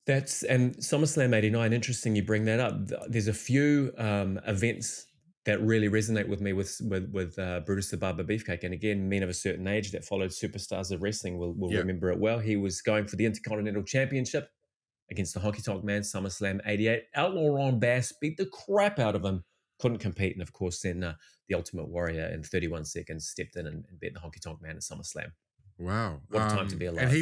And SummerSlam 89, interesting you bring that up. There's a few events that really resonate with me with Brutus the Barber Beefcake. And again, men of a certain age that followed superstars of wrestling will remember it well. He was going for the Intercontinental Championship against the Honky Tonk Man, SummerSlam 88. Outlaw Ron Bass beat the crap out of him. Couldn't compete. And of course, then the Ultimate Warrior in 31 seconds stepped in and beat the Honky Tonk Man at SummerSlam. Wow. What a time to be alive. And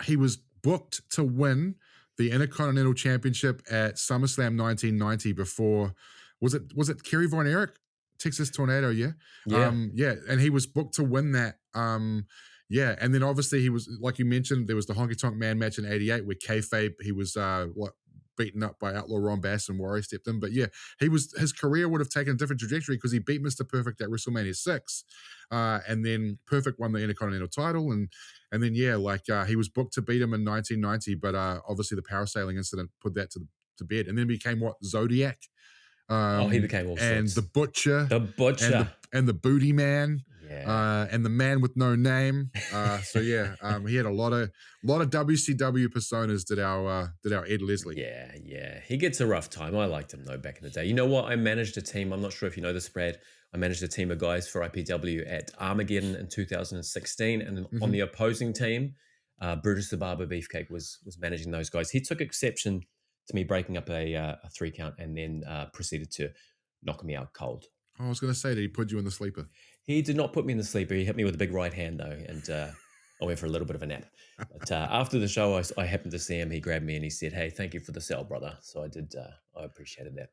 he was booked to win the Intercontinental Championship at SummerSlam 1990 before, was it Kerry Von Erich? Texas Tornado, yeah? And he was booked to win that. And then obviously he was, like you mentioned, there was the Honky Tonk Man match in 88 where kayfabe, he was beaten up by Outlaw Ron Bass and Warrior stepped in. But yeah, his career would have taken a different trajectory because he beat Mr. Perfect at WrestleMania 6. And then Perfect won the Intercontinental title. And then, he was booked to beat him in 1990, but obviously the parasailing incident put that to bed. And then became Zodiac. He became all sorts. And the Butcher. And the Booty Man. Yeah. And the Man with No Name. He had a lot of WCW personas did our Ed Leslie. Yeah. He gets a rough time. I liked him though back in the day. You know what? I managed a team. I'm not sure if you know this, Brad. I managed a team of guys for IPW at Armageddon in 2016, and on the opposing team, Brutus the Barber Beefcake was managing those guys. He took exception to me breaking up a 3 count and then proceeded to knock me out cold. I was going to say, did he put you in the sleeper? He did not put me in the sleeper. He hit me with a big right hand, though, and I went for a little bit of a nap. But after the show, I happened to see him. He grabbed me and he said, "Hey, thank you for the sell, brother." So I did. I appreciated that.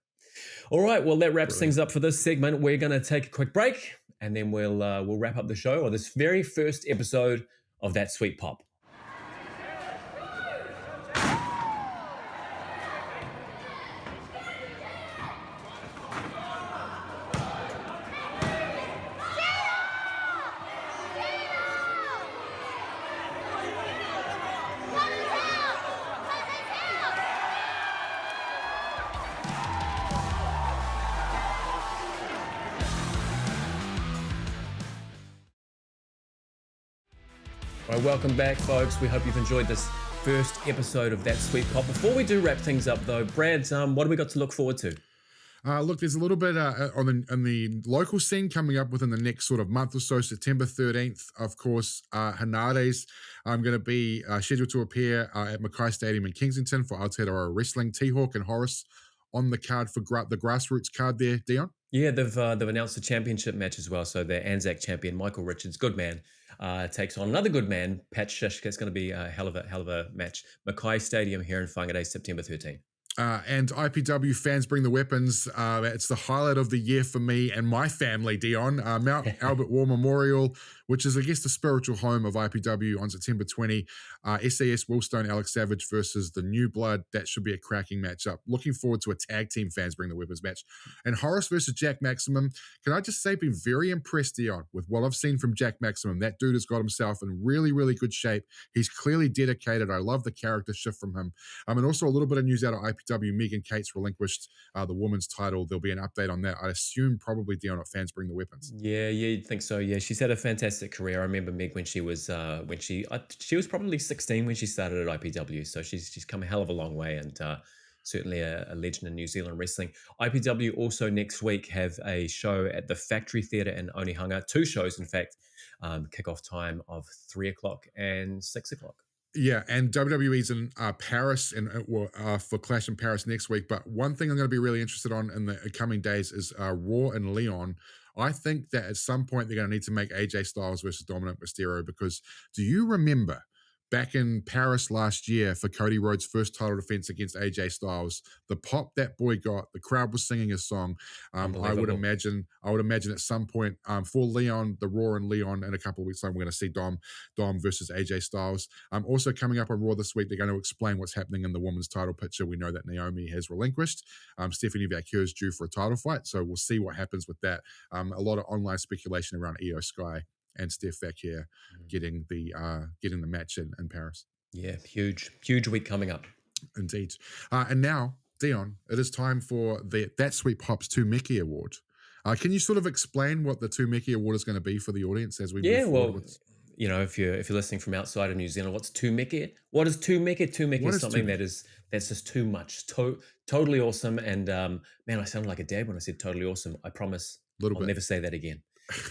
All right, well, that wraps things up for this segment. We're going to take a quick break, and then we'll wrap up the show on this very first episode of That Sweet Pop. All right, welcome back, folks. We hope you've enjoyed this first episode of That Sweet Pop. Before we do wrap things up, though, Brad, what do we got to look forward to? Look, there's a little bit on the local scene coming up within the next sort of month or so. September 13th, of course, Henare's going to be scheduled to appear at Mackay Stadium in Kensington for Aotearoa Wrestling. T-Hawk and Horace on the card for the grassroots card there, Dion. Yeah, they've announced a championship match as well. So their Anzac champion, Michael Richards, good man, takes on another good man, Pat Shishka. It's going to be a hell of a match. Mackay Stadium here in Whangarei, September 13th. And IPW fans bring the weapons. It's the highlight of the year for me and my family, Dion. Mount Albert War Memorial, which is, I guess, the spiritual home of IPW on September 20. SAS Willstone, Alex Savage versus the New Blood. That should be a cracking matchup. Looking forward to a tag team fans bring the weapons match. And Horace versus Jack Maximum. Can I just say, been very impressed, Dion, with what I've seen from Jack Maximum. That dude has got himself in really, really good shape. He's clearly dedicated. I love the character shift from him. And also a little bit of news out of IPW. Megan Cates relinquished the women's title. There'll be an update on that. I assume probably Dion at Fans Bring the Weapons. Yeah, you'd think so. Yeah, she's had a fantastic career. I remember Meg when she was she was probably 16 when she started at IPW. So she's come a hell of a long way, and certainly a legend in New Zealand wrestling. IPW also next week have a show at the Factory Theatre in Onehunga. 2 shows, in fact. Kickoff time of 3:00 and 6:00. Yeah, and WWE's in Paris and for Clash in Paris next week. But one thing I'm going to be really interested on in the coming days is Raw and Leon. I think that at some point they're going to need to make AJ Styles versus Dominic Mysterio, because do you remember back in Paris last year for Cody Rhodes' first title defense against AJ Styles, the pop that boy got, the crowd was singing his song. I would imagine at some point for Leon, the Raw and Leon, in a couple of weeks' time, we're going to see Dom versus AJ Styles. Also coming up on Raw this week, they're going to explain what's happening in the women's title picture. We know that Naomi has relinquished. Stephanie Vaquer is due for a title fight, so we'll see what happens with that. A lot of online speculation around Io Sky and Steph Vaquer getting the match in Paris. Yeah, huge week coming up. Indeed. And now, Dion, it is time for the That Sweet Pop's Tu Meke Award. Can you sort of explain what the Tu Meke Award is going to be for the audience as we move forward with... You know, if you're listening from outside of New Zealand, what's Tu Meke? What is Tu Meke? Tu Meke is something that's just too much, totally awesome. And man, I sounded like a dad when I said totally awesome. I promise I'll never say that again.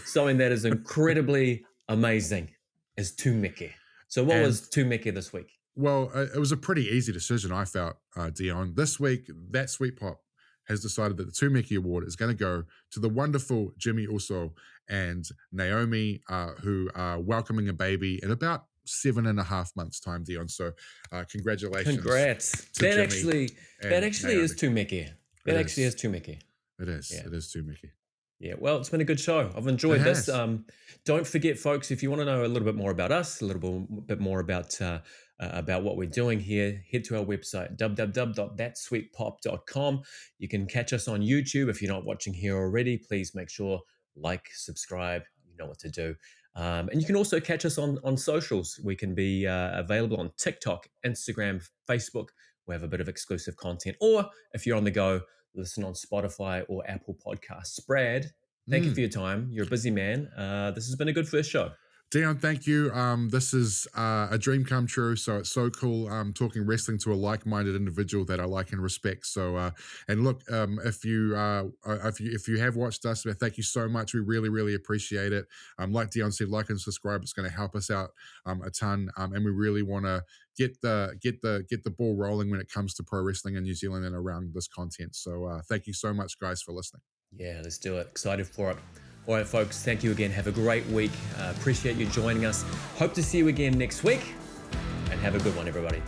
Something that is incredibly amazing is Tu Meke. So what was Tu Meke this week? Well, it was a pretty easy decision, I felt, Dion. This week, That Sweet Pop has decided that the Tu Meke Award is going to go to the wonderful Jimmy Uso and Naomi, who are welcoming a baby in about 7.5 months' time, Dion. So congratulations. Congrats. That actually is Tu Meke. That actually is Tu Meke. It is. Yeah. It is Tu Meke. Yeah, well, it's been a good show. I've enjoyed this. Don't forget, folks, if you want to know a little bit more about us, a little bit more about what we're doing here, head to our website, www.thatsweetpop.com. You can catch us on YouTube. If you're not watching here already, please make sure, like, subscribe. You know what to do. And you can also catch us on socials. We can be available on TikTok, Instagram, Facebook. We have a bit of exclusive content. Or if you're on the go, listen on Spotify or Apple Podcasts. Brad, thank you for your time. You're a busy man. This has been a good first show. Dion, thank you. This is a dream come true. So it's so cool talking wrestling to a like-minded individual that I like and respect. So, and look, if you have watched us, thank you so much. We really, really appreciate it. Like Dion said, like and subscribe. It's going to help us out a ton. And we really want to get the ball rolling when it comes to pro wrestling in New Zealand and around this content. So, thank you so much, guys, for listening. Yeah, let's do it. Excited for it. All right, folks, thank you again. Have a great week. Appreciate you joining us. Hope to see you again next week. And have a good one, everybody.